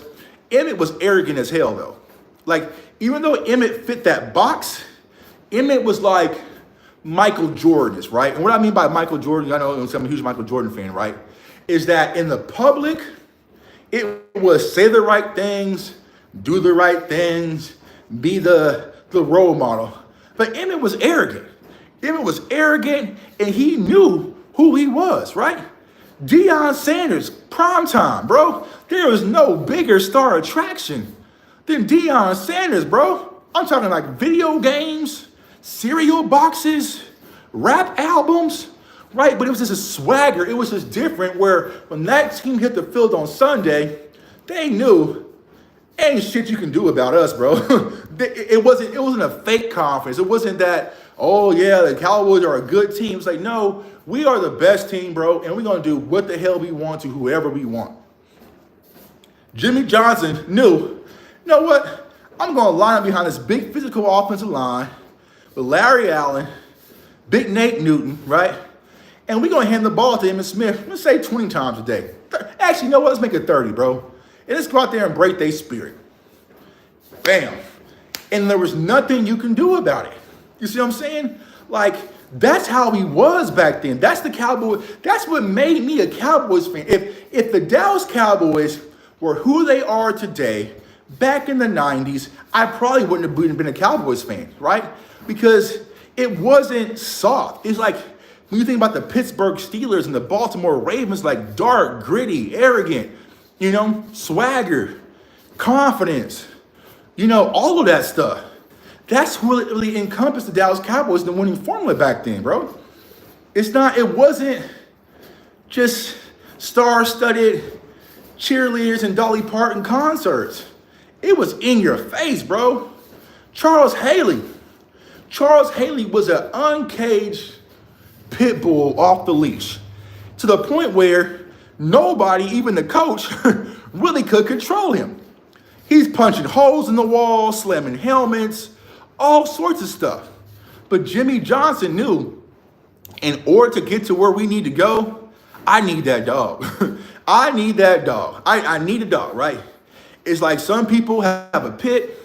arrogant as hell though. Like, even though Emmett fit that box, Emmett was like Michael Jordan is, right? And what I mean by Michael Jordan, I know I'm a huge Michael Jordan fan, right? Is that in the public, it was say the right things, do the right things, be the role model. But Emmett was arrogant. And he knew who he was, right? Deion Sanders, primetime, bro. There was no bigger star attraction than Deion Sanders, bro. I'm talking like video games, cereal boxes, rap albums, right? But it was just a swagger. It was just different, where when that team hit the field on Sunday, they knew ain't shit you can do about us, bro. It wasn't a fake confidence. It wasn't that, oh yeah, the Cowboys are a good team. It's like, no, we are the best team, bro, and we're gonna do what the hell we want to whoever we want. Jimmy Johnson knew, you know what? I'm gonna line up behind this big physical offensive line with Larry Allen, Big Nate Newton, right? And we're gonna hand the ball to Emmitt Smith, let's say 20 times a day. Actually, you know what? Let's make it 30, bro. And let's go out there and break their spirit. Bam. And there was nothing you can do about it. You see what I'm saying? Like, that's how he was back then. That's the Cowboy. That's what made me a Cowboys fan. If the Dallas Cowboys were who they are today, back in the 90s, I probably wouldn't have been a Cowboys fan, right? Because it wasn't soft. It's like, when you think about the Pittsburgh Steelers and the Baltimore Ravens, like dark, gritty, arrogant, you know, swagger, confidence, you know, all of that stuff. That's what really encompassed the Dallas Cowboys, the winning formula back then, bro. It wasn't just star-studded cheerleaders and Dolly Parton concerts. It was in your face, bro. Charles Haley was an uncaged pit bull off the leash, to the point where nobody, even the coach, really could control him. He's punching holes in the wall, slamming helmets, all sorts of stuff. But Jimmy Johnson knew In order to get to where we need to go, I need that dog. I need that dog. I need a dog, right? It's like some people have a pit,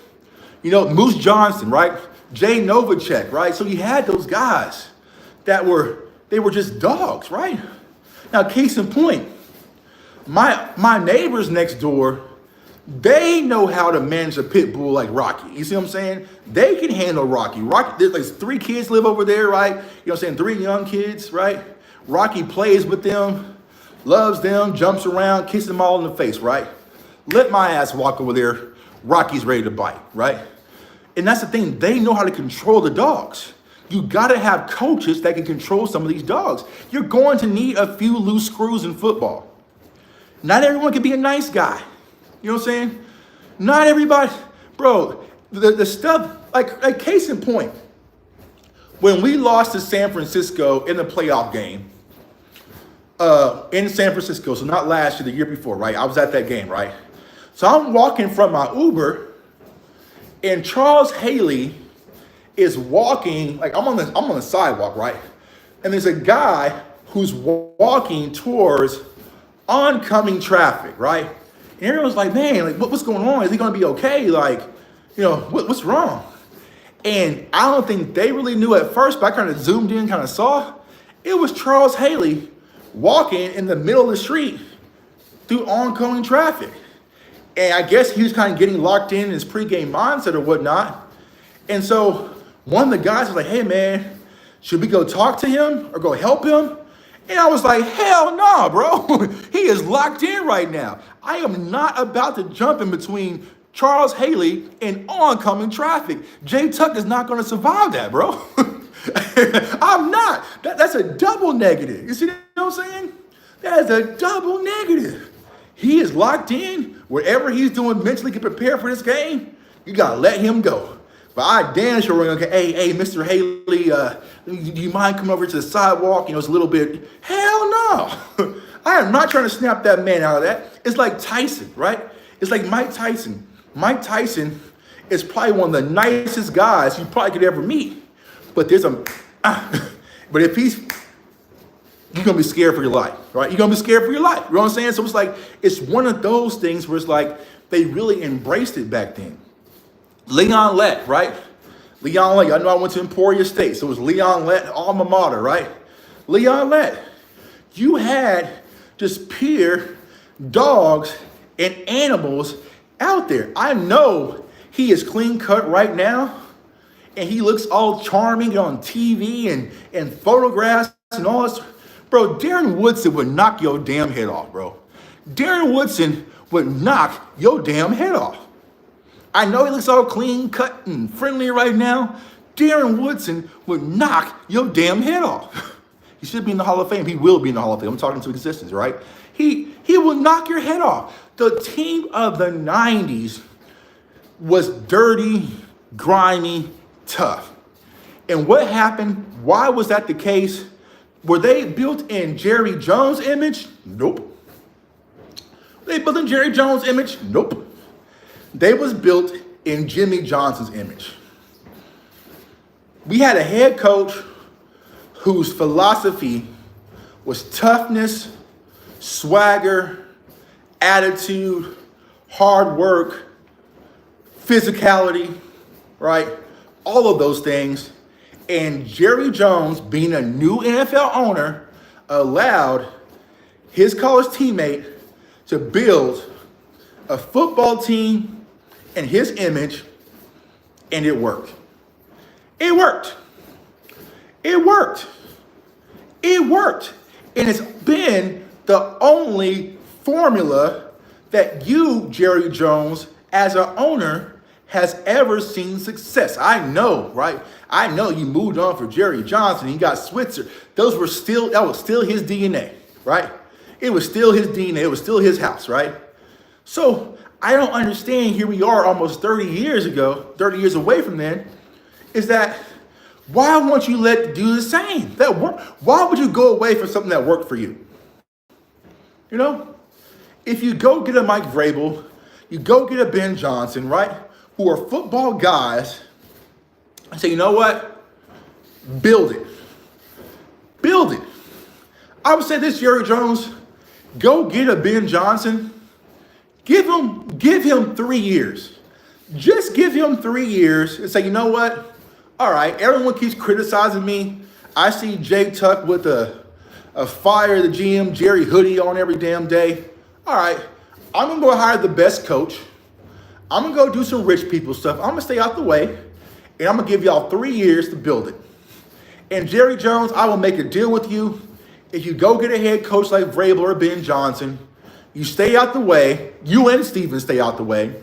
Moose Johnson, right? Jay Novacek, right? So you had those guys they were just dogs, right? Now, case in point, my neighbors next door, they know how to manage a pit bull like Rocky. You see what I'm saying? They can handle Rocky. There's like 3 kids live over there, right? You know what I'm saying? 3 young kids, right? Rocky plays with them, loves them, jumps around, kisses them all in the face, right? Let my ass walk over there. Rocky's ready to bite, right? And that's the thing. They know how to control the dogs. You got to have coaches that can control some of these dogs. You're going to need a few loose screws in football. Not everyone can be a nice guy. You know what I'm saying? Not everybody. Bro, the stuff, like case in point, when we lost to San Francisco in the playoff game, in San Francisco, so not last year, the year before, right? I was at that game, right? So I'm walking from my Uber, and Charles Haley is walking, like I'm on the sidewalk, right? And there's a guy who's walking towards oncoming traffic, right? And everyone's like, man, like what's going on? Is he gonna be okay? Like, what's wrong? And I don't think they really knew at first, but I kind of zoomed in, kind of saw. It was Charles Haley walking in the middle of the street through oncoming traffic. And I guess he was kind of getting locked in his pregame mindset or whatnot. And so one of the guys was like, hey man, should we go talk to him or go help him? And I was like, hell no, bro. He is locked in right now. I am not about to jump in between Charles Haley and oncoming traffic. Jay Tuck is not going to survive that, bro. I'm not. That's a double negative. You see what I'm saying? That is a double negative. He is locked in. Whatever he's doing mentally to prepare for this game, you got to let him go. But I damn sure we're going to, hey, Mr. Haley, do you mind coming over to the sidewalk? It's a little bit, hell no. I am not trying to snap that man out of that. It's like Tyson, right? It's like Mike Tyson. Mike Tyson is probably one of the nicest guys you probably could ever meet. But but if you're going to be scared for your life, right? You're going to be scared for your life. You know what I'm saying? So it's one of those things where it's like they really embraced it back then. Leon Lett, right? Leon Lett, I know I went to Emporia State, so it was Leon Lett, alma mater, right? Leon Lett, you had just pure dogs and animals out there. I know he is clean cut right now, and he looks all charming on TV and photographs and all this. Bro, Darren Woodson would knock your damn head off, bro. Darren Woodson would knock your damn head off. I know he looks all clean cut and friendly right now. Darren Woodson would knock your damn head off. He should be in the Hall of Fame. He will be in the Hall of Fame. I'm talking to existence, right? He will knock your head off. The team of the 90s was dirty, grimy, tough. And what happened? Why was that the case? Were they built in Jerry Jones' image? Nope. Were they built in Jerry Jones' image? Nope. They was built in Jimmy Johnson's image. We had a head coach whose philosophy was toughness, swagger, attitude, hard work, physicality, right? All of those things. And Jerry Jones, being a new NFL owner, allowed his college teammate to build a football team in his image, and it worked. It worked. It worked. It worked. And it's been the only formula that you, Jerry Jones, as an owner, has ever seen success. I know, right? I know you moved on for Jerry Johnson. He got Switzer. That was still his DNA, right? It was still his DNA. It was still his house, right? So I don't understand. Here we are almost 30 years away from then, is that why won't you do the same? That work. Why would you go away from something that worked for you? If you go get a Mike Vrabel, you go get a Ben Johnson, right? Who are football guys, and say, you know what? Build it. I would say this, Jerry Jones, go get a Ben Johnson. Give him 3 years. Just give him 3 years and say, you know what? All right, everyone keeps criticizing me. I see Jay Tuck with a fire the GM Jerry hoodie on every damn day. All right, I'm gonna go hire the best coach. I'm gonna go do some rich people stuff. I'm gonna stay out the way, and I'm gonna give y'all 3 years to build it. And Jerry Jones, I will make a deal with you. If you go get a head coach like Vrabel or Ben Johnson, you stay out the way, you and Steven stay out the way,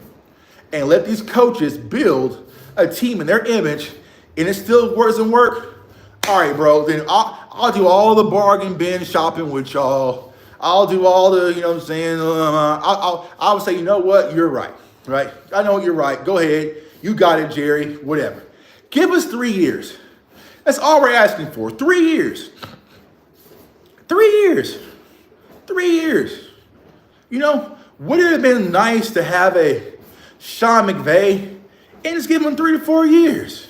and let these coaches build a team in their image, and it still doesn't work. All right, bro, then I'll do all the bargain bin shopping with y'all. I'll do all the, you know what I'm saying? I would say, you know what? You're right, right? I know you're right. Go ahead. You got it, Jerry, whatever. Give us 3 years. That's all we're asking for. 3 years. 3 years. 3 years. You know, would it have been nice to have a Sean McVay and just give him 3 to 4 years?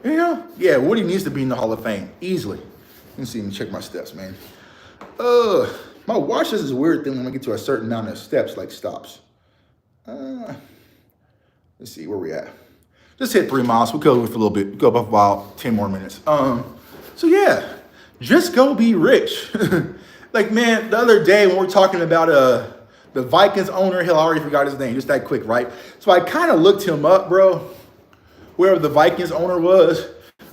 You know? Yeah, Woody needs to be in the Hall of Fame. Easily. Let me see. Let me check my steps, man. My watch does this weird thing when I get to a certain amount of steps, like stops. Let's see, where we at? Just hit 3 miles. We'll go for a little bit. Go up about 10 more minutes. So yeah, just go be rich. Like, man, the other day when we were talking about the Vikings owner, hell, I already forgot his name, just that quick, right? So I kind of looked him up, bro, wherever the Vikings owner was.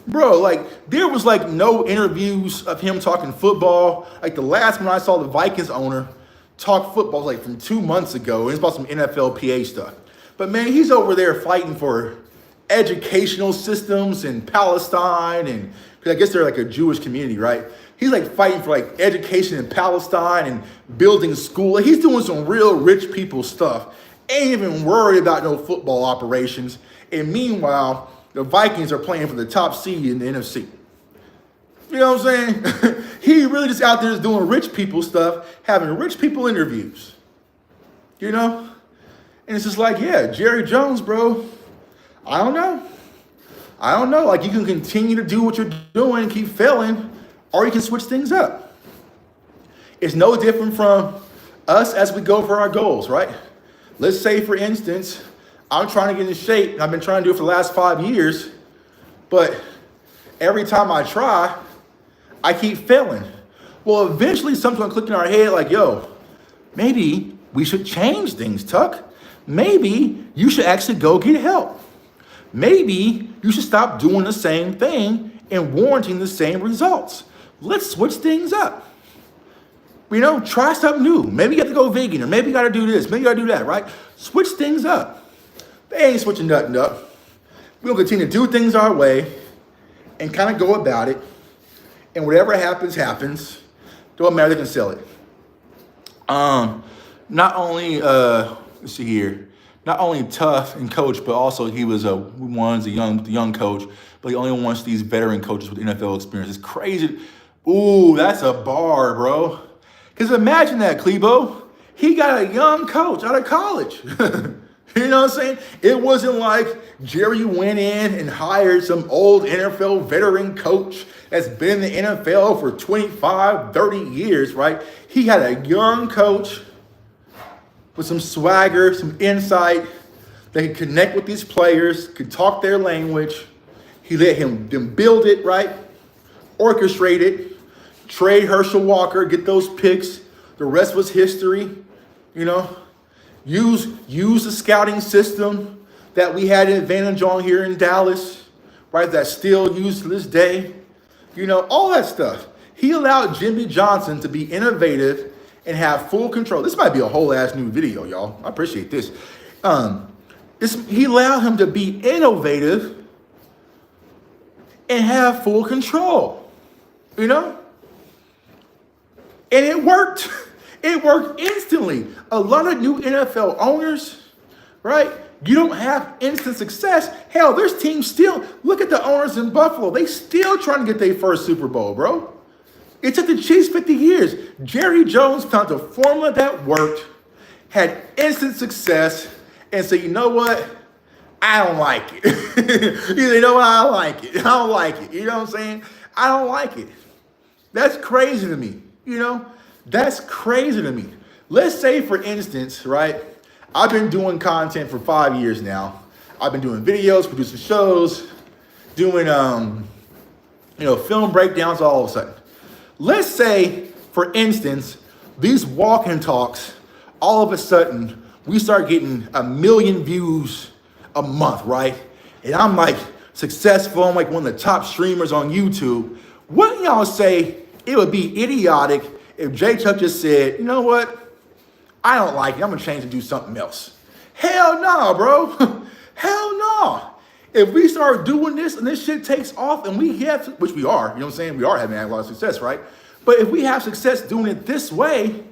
Bro, like, there was, like, no interviews of him talking football. Like, the last one I saw the Vikings owner talk football was, like, from 2 months ago. It's about some NFLPA stuff. But, man, he's over there fighting for educational systems in Palestine, and because I guess they're like a Jewish community, right? He's like fighting for like education in Palestine and building school. Like, he's doing some real rich people stuff. Ain't even worried about no football operations. And meanwhile, the Vikings are playing for the top seed in the NFC. You know what I'm saying? He really just out there just doing rich people stuff, having rich people interviews. You know? And it's just like, yeah, Jerry Jones, bro. I don't know. Like, you can continue to do what you're doing and keep failing, or you can switch things up. It's no different from us as we go for our goals, right? Let's say, for instance, I'm trying to get in shape, and I've been trying to do it for the last 5 years, but every time I try, I keep failing. Well, eventually something's gonna click in our head like, yo, maybe we should change things, Tuck. Maybe you should actually go get help. Maybe you should stop doing the same thing and warranting the same results. Let's switch things up. You know, try something new. Maybe you have to go vegan, or maybe you got to do this, maybe you got to do that, right? Switch things up. They ain't switching nothing up. We'll continue to do things our way and kind of go about it. And whatever happens, happens. Don't matter, they can sell it. Not only, let's see here. Not only tough and coach, but also he was the young coach, but he only wants these veteran coaches with NFL experience. It's crazy. Ooh, that's a bar, bro. Because imagine that, Klebo. He got a young coach out of college. You know what I'm saying? It wasn't like Jerry went in and hired some old NFL veteran coach that's been in the NFL for 25, 30 years, right? He had a young coach with some swagger, some insight, that could connect with these players, could talk their language. He let them build it, right? Orchestrate it, trade Herschel Walker, get those picks. The rest was history, you know. Use the scouting system that we had an advantage on here in Dallas, right? That's still used to this day. You know, all that stuff. He allowed Jimmy Johnson to be innovative and have full control. This might be a whole ass new video, y'all. I appreciate this. He allowed him to be innovative and have full control, you know? And it worked. It worked instantly. A lot of new NFL owners, right? You don't have instant success. Hell, there's teams still, look at the owners in Buffalo. They still trying to get their first Super Bowl, bro. It took the Chiefs 50 years. Jerry Jones found a formula that worked, had instant success, and said, you know what? I don't like it. You know what? I don't like it. I don't like it. You know what I'm saying? I don't like it. That's crazy to me. You know, that's crazy to me. Let's say, for instance, right? I've been doing content for 5 years now. I've been doing videos, producing shows, doing film breakdowns all of a sudden. Let's say, for instance, these walk-in talks, all of a sudden, we start getting 1 million views a month, right? And I'm like successful, I'm like one of the top streamers on YouTube. Wouldn't y'all say it would be idiotic if J Chuck just said, you know what? I don't like it, I'm gonna change and do something else. Hell no, bro. Hell no. If we start doing this and this shit takes off and we have, which we are, you know what I'm saying? We are having a lot of success, right? But if we have success doing it this way,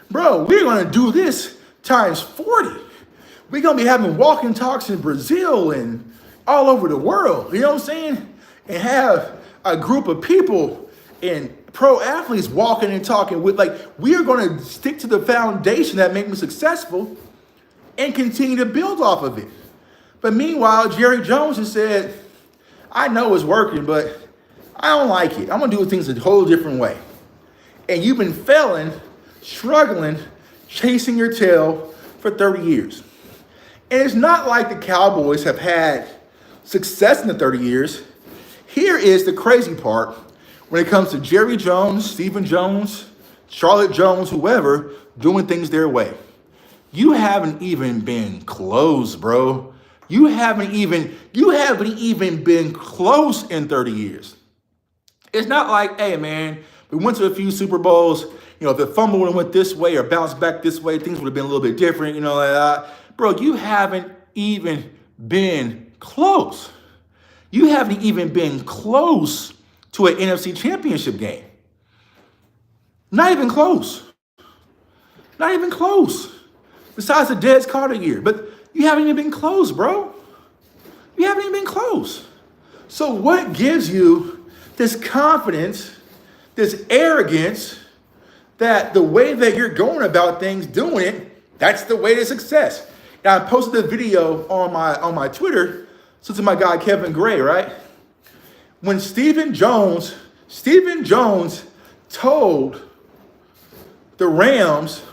bro, we're gonna do this times 40. We're gonna be having walking talks in Brazil and all over the world, you know what I'm saying? And have a group of people and pro athletes walking and talking with, like, we are gonna stick to the foundation that made me successful and continue to build off of it. But meanwhile, Jerry Jones has said, I know it's working, but I don't like it. I'm gonna do things a whole different way. And you've been failing, struggling, chasing your tail for 30 years. And it's not like the Cowboys have had success in the 30 years. Here is the crazy part. When it comes to Jerry Jones, Stephen Jones, Charlotte Jones, whoever, doing things their way. You haven't even been close, bro. You haven't even been close in 30 years. It's not like, hey, man, we went to a few Super Bowls. You know, if the fumble would have went this way or bounced back this way, things would have been a little bit different, you know. Bro, you haven't even been close. You haven't even been close to an NFC Championship game. Not even close. Not even close. Besides the Dez Carter year. But you haven't even been close, bro. You haven't even been close. So what gives you this confidence, this arrogance, that the way that you're going about things, doing it, that's the way to success? Now, I posted a video on my Twitter, so to my guy Kevin Gray, right? When Stephen Jones told the Rams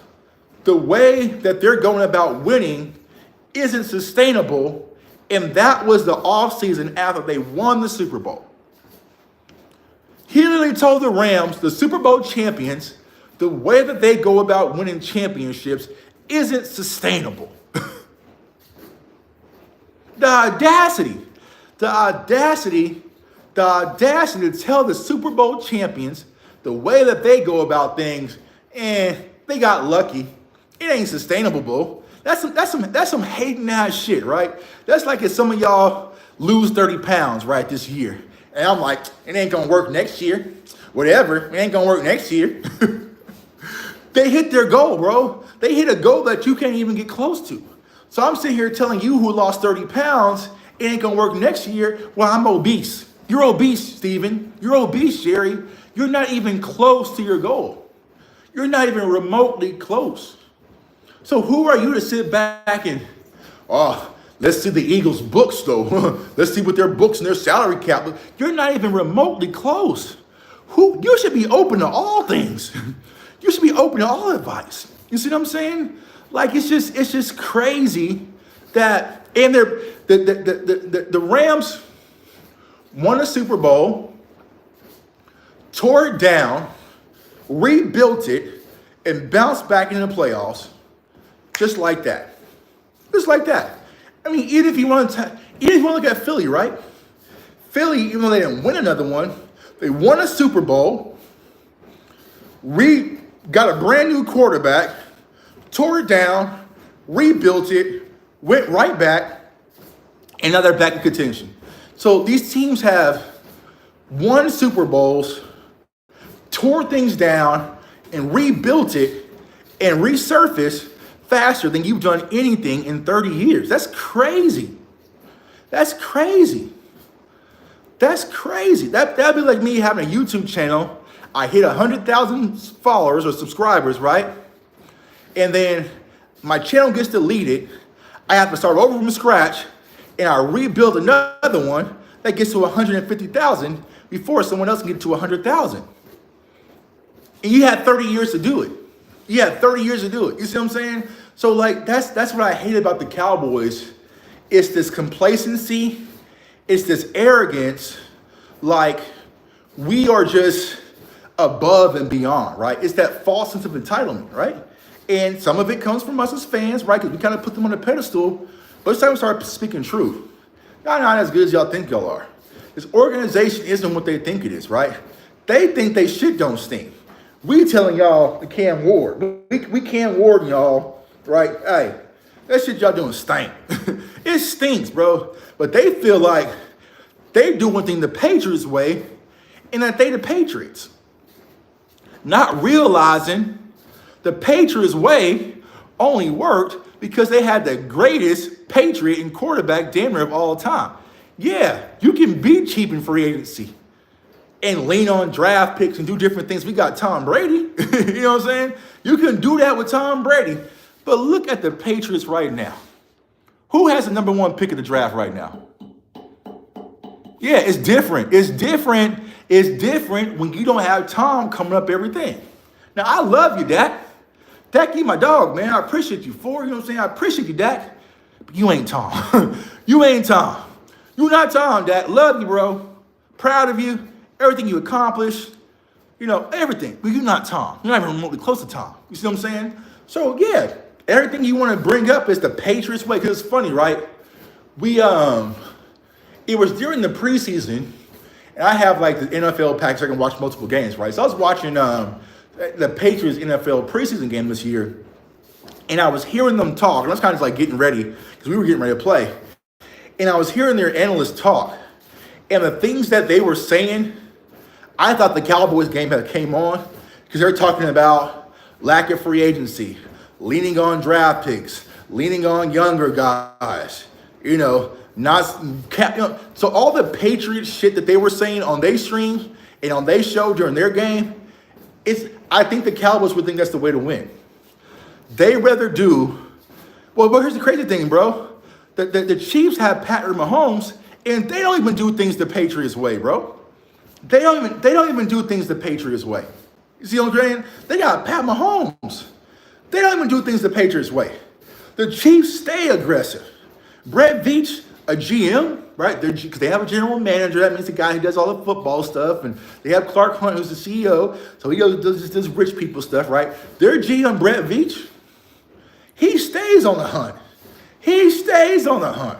the way that they're going about winning isn't sustainable, and that was the offseason after they won the Super Bowl. He literally told the Rams, the Super Bowl champions, the way that they go about winning championships isn't sustainable. The audacity to tell the Super Bowl champions the way that they go about things, and they got lucky. It ain't sustainable, bro. That's some hating ass shit, right? That's like if some of y'all lose 30 pounds, right, this year. And I'm like, it ain't gonna work next year. Whatever, it ain't gonna work next year. They hit their goal, bro. They hit a goal that you can't even get close to. So I'm sitting here telling you who lost 30 pounds, it ain't gonna work next year. Well, I'm obese. You're obese, Steven. You're obese, Jerry. You're not even close to your goal. You're not even remotely close. So who are you to sit back and, let's see the Eagles' books, though. Let's see what their books and their salary cap. You're not even remotely close. You should be open to all things. You should be open to all advice. You see what I'm saying? Like, it's just crazy that, and the Rams won a Super Bowl, tore it down, rebuilt it, and bounced back into the playoffs, just like that. Just like that. I mean, even if you want to look at Philly, right? Philly, even though they didn't win another one, they won a Super Bowl, got a brand new quarterback, tore it down, rebuilt it, went right back, and now they're back in contention. So these teams have won Super Bowls, tore things down, and rebuilt it and resurfaced faster than you've done anything in 30 years. That's crazy. That's crazy. That's crazy. That'd be like me having a YouTube channel. I hit 100,000 followers or subscribers, right? And then my channel gets deleted. I have to start over from scratch, and I rebuild another one that gets to 150,000 before someone else can get to 100,000. And you had 30 years to do it. You had 30 years to do it. You see what I'm saying? So like that's what I hate about the Cowboys. It's this complacency, it's this arrogance, like we are just above and beyond, right? It's that false sense of entitlement, right? And some of it comes from us as fans, right? Because we kind of put them on a pedestal, but it's time to start speaking truth. Y'all not as good as y'all think y'all are. This organization isn't what they think it is, right? They think they shit don't stink. We telling y'all the Cam Ward. We Cam Ward y'all, right? Hey, that shit y'all doing stink. It stinks, bro. But they feel like they do one thing the Patriots way and that they the Patriots. Not realizing the Patriots way only worked because they had the greatest Patriot and quarterback damn near of all time. Yeah, you can be cheap in free agency and lean on draft picks and do different things. We got Tom Brady. You know what I'm saying? You can do that with Tom Brady. But look at the Patriots right now. Who has the number one pick of the draft right now? Yeah, it's different. It's different. It's different when you don't have Tom coming up everything. Now, I love you, Dak. Dak, you my dog, man. I appreciate you for, you know what I'm saying? I appreciate you, Dak. But you ain't Tom. You ain't Tom. You not Tom, Dak. Love you, bro. Proud of you. Everything you accomplished. You know, everything. But you're not Tom. You're not even remotely close to Tom. You see what I'm saying? So, yeah, everything you want to bring up is the Patriots way. Because it's funny, right? It was during the preseason, and I have like the NFL package so I can watch multiple games, right? So I was watching the Patriots NFL preseason game this year, and I was hearing them talk, and I was kind of like getting ready because we were getting ready to play, and I was hearing their analysts talk, and the things that they were saying, I thought the Cowboys game had came on because they're talking about lack of free agency, leaning on draft picks, leaning on younger guys, you know, so all the Patriots shit that they were saying on their stream and on their show during their game, I think the Cowboys would think that's the way to win. They rather do, well, but here's the crazy thing, bro. The Chiefs have Patrick Mahomes, and they don't even do things the Patriots way, bro. They don't even do things the Patriots way. You see what I'm saying? They got Pat Mahomes. They don't even do things the Patriots way. The Chiefs stay aggressive. Brett Veach, a GM, right? Because they have a general manager. That means the guy who does all the football stuff. And they have Clark Hunt, who's the CEO. So he does this rich people stuff, right? Their GM, Brett Veach, he stays on the hunt. He stays on the hunt.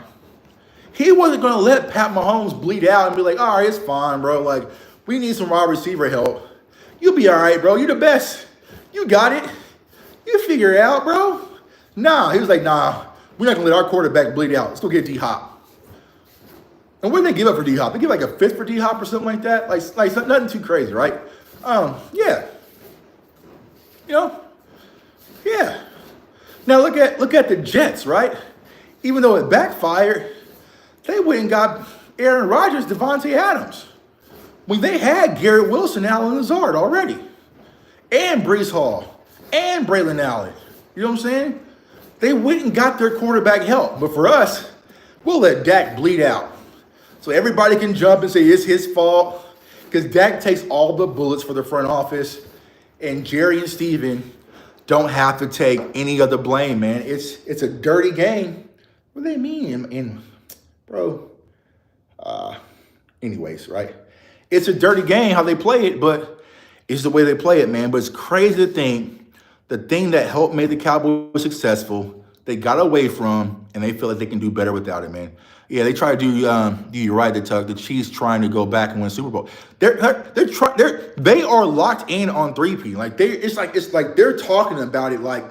He wasn't going to let Pat Mahomes bleed out and be like, all right, it's fine, bro. Like, we need some wide receiver help. You'll be all right, bro. You're the best. You got it. You figure it out, bro. Nah, he was like, nah, we're not going to let our quarterback bleed out. Let's go get D-Hop. And what did they give up for D-Hop? They give like a fifth for D-Hop or something like that? Like nothing too crazy, right? Yeah. You know? Yeah. Now look at the Jets, right? Even though it backfired, they went and got Aaron Rodgers, Devontae Adams. When they had Garrett Wilson, Allen Lazard already. And Breece Hall. And Braylon Allen. You know what I'm saying? They went and got their quarterback help. But for us, we'll let Dak bleed out. So everybody can jump and say it's his fault. Because Dak takes all the bullets for the front office. And Jerry and Steven don't have to take any of the blame, man. It's a dirty game. What do they mean? Bro. Anyways, right? It's a dirty game how they play it, but it's the way they play it, man. But it's crazy to think the thing that helped make the Cowboys successful, they got away from, and they feel like they can do better without it, man. Yeah, they try to do you're right, the Chiefs trying to go back and win Super Bowl. They are locked in on 3P. Like it's like they're talking about it like,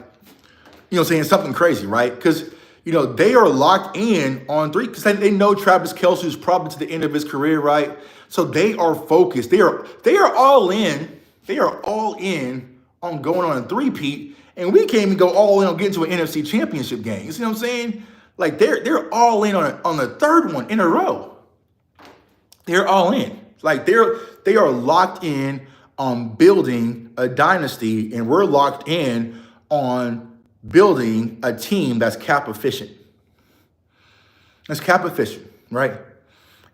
you know, saying something crazy, right? Because you know they are locked in on 3 because they know Travis Kelce is probably to the end of his career, right? So they are focused. They are all in. They are all in on going on a 3P, and we can't even go all in on getting to an NFC Championship game. You see what I'm saying? Like they're all in on the third one in a row. They're all in. Like they are locked in on building a dynasty, and we're locked in on building a team that's cap efficient. That's cap efficient, right?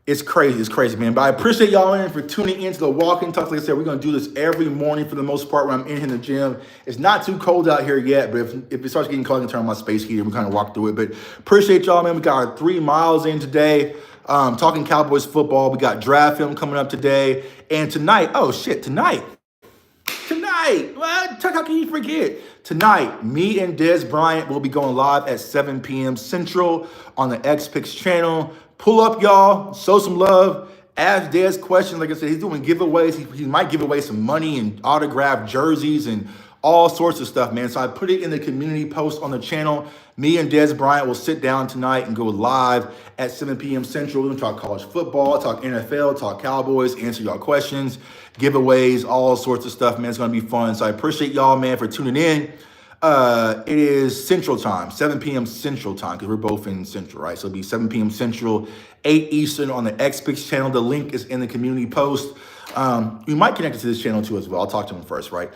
It's crazy. It's crazy, man. But I appreciate y'all in for tuning into the Walk and Talks. Like I said, we're going to do this every morning for the most part when I'm in the gym. It's not too cold out here yet, but if it starts getting cold, I can turn on my space heater. We kind of walk through it. But appreciate y'all, man. We got our 3 miles in today. Talking Cowboys football. We got draft film coming up today. And tonight, well, how can you forget? Tonight, me and Des Bryant will be going live at 7 p.m. Central on the XPix channel. Pull up, y'all. Show some love. Ask Des questions. Like I said, he's doing giveaways. He might give away some money and autographed jerseys and all sorts of stuff, man. So I put it in the community post on the channel. Me and Des Bryant will sit down tonight and go live at 7 p.m. Central. We're going to talk college football, talk NFL, talk Cowboys, answer y'all questions, giveaways, all sorts of stuff, man. It's going to be fun. So I appreciate y'all, man, for tuning in. It is Central Time, 7 p.m. Central Time, because we're both in Central, right? So it'll be 7 p.m. Central, 8 Eastern on the XPix channel. The link is in the community post. You might connect it to this channel too as well. I'll talk to him first, right?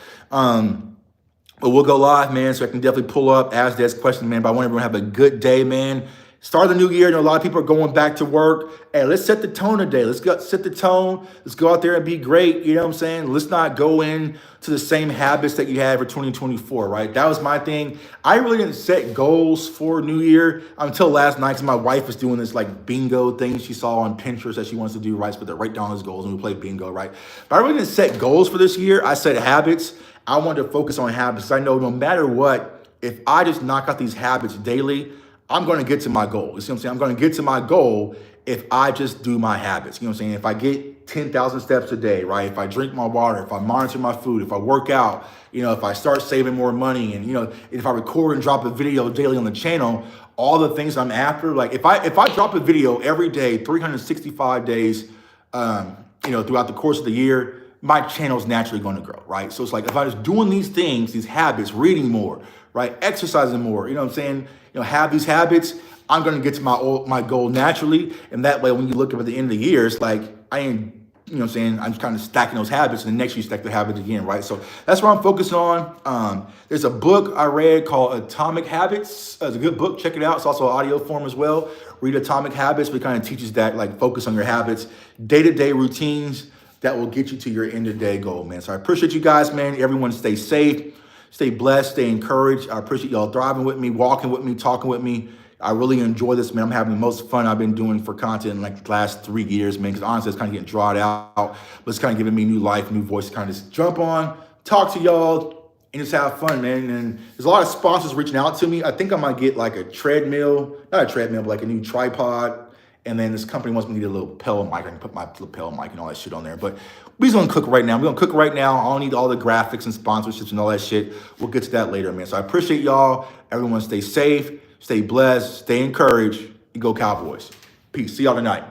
But we'll go live, man, so I can definitely pull up, ask Des questions, man. But I want everyone to have a good day, man. Start the new year. I know a lot of people are going back to work. Hey, let's set the tone today. Let's set the tone. Let's go out there and be great. You know what I'm saying? Let's not go in to the same habits that you had for 2024, right? That was my thing. I really didn't set goals for New Year until last night because my wife was doing this like bingo thing she saw on Pinterest that she wants to do, right? So write down those goals and we play bingo, right? But I really didn't set goals for this year. I set habits. I wanted to focus on habits. I know no matter what, if I just knock out these habits daily, I'm going to get to my goal. You see what I'm saying? I'm going to get to my goal if I just do my habits. You know what I'm saying? If I get 10,000 steps a day, right? If I drink my water, if I monitor my food, if I work out, you know, if I start saving more money and, you know, if I record and drop a video daily on the channel, all the things I'm after, like if I drop a video every day, 365 days, you know, throughout the course of the year, my channel's naturally going to grow, right? So it's like if I was doing these things, these habits, reading more, right, exercising more, you know what I'm saying? You know, have these habits, I'm going to get to my goal naturally. And that way, when you look up at the end of the year, it's like I ain't, you know what I'm saying? I'm kind of stacking those habits, and the next year you stack the habits again, right? So that's what I'm focused on. There's a book I read called Atomic Habits. It's a good book. Check it out. It's also audio form as well. Read Atomic Habits, but it kind of teaches that, like, focus on your habits, day-to-day routines that will get you to your end-of-day goal, man. So I appreciate you guys, man. Everyone stay safe, stay blessed, stay encouraged. I appreciate y'all thriving with me, walking with me, talking with me. I really enjoy this, man. I'm having the most fun I've been doing for content in like the last 3 years, man, because honestly, it's kind of getting drawn out, but it's kind of giving me new life, new voice to kind of just jump on, talk to y'all, and just have fun, man. And there's a lot of sponsors reaching out to me. I think I might get like a treadmill, not a treadmill, but like a new tripod. And then this company wants me to get a little lapel mic. I can put my lapel mic and all that shit on there. But we're just gonna cook right now. We're gonna cook right now. I don't need all the graphics and sponsorships and all that shit. We'll get to that later, man. So I appreciate y'all. Everyone stay safe, stay blessed, stay encouraged, and go Cowboys. Peace. See y'all tonight.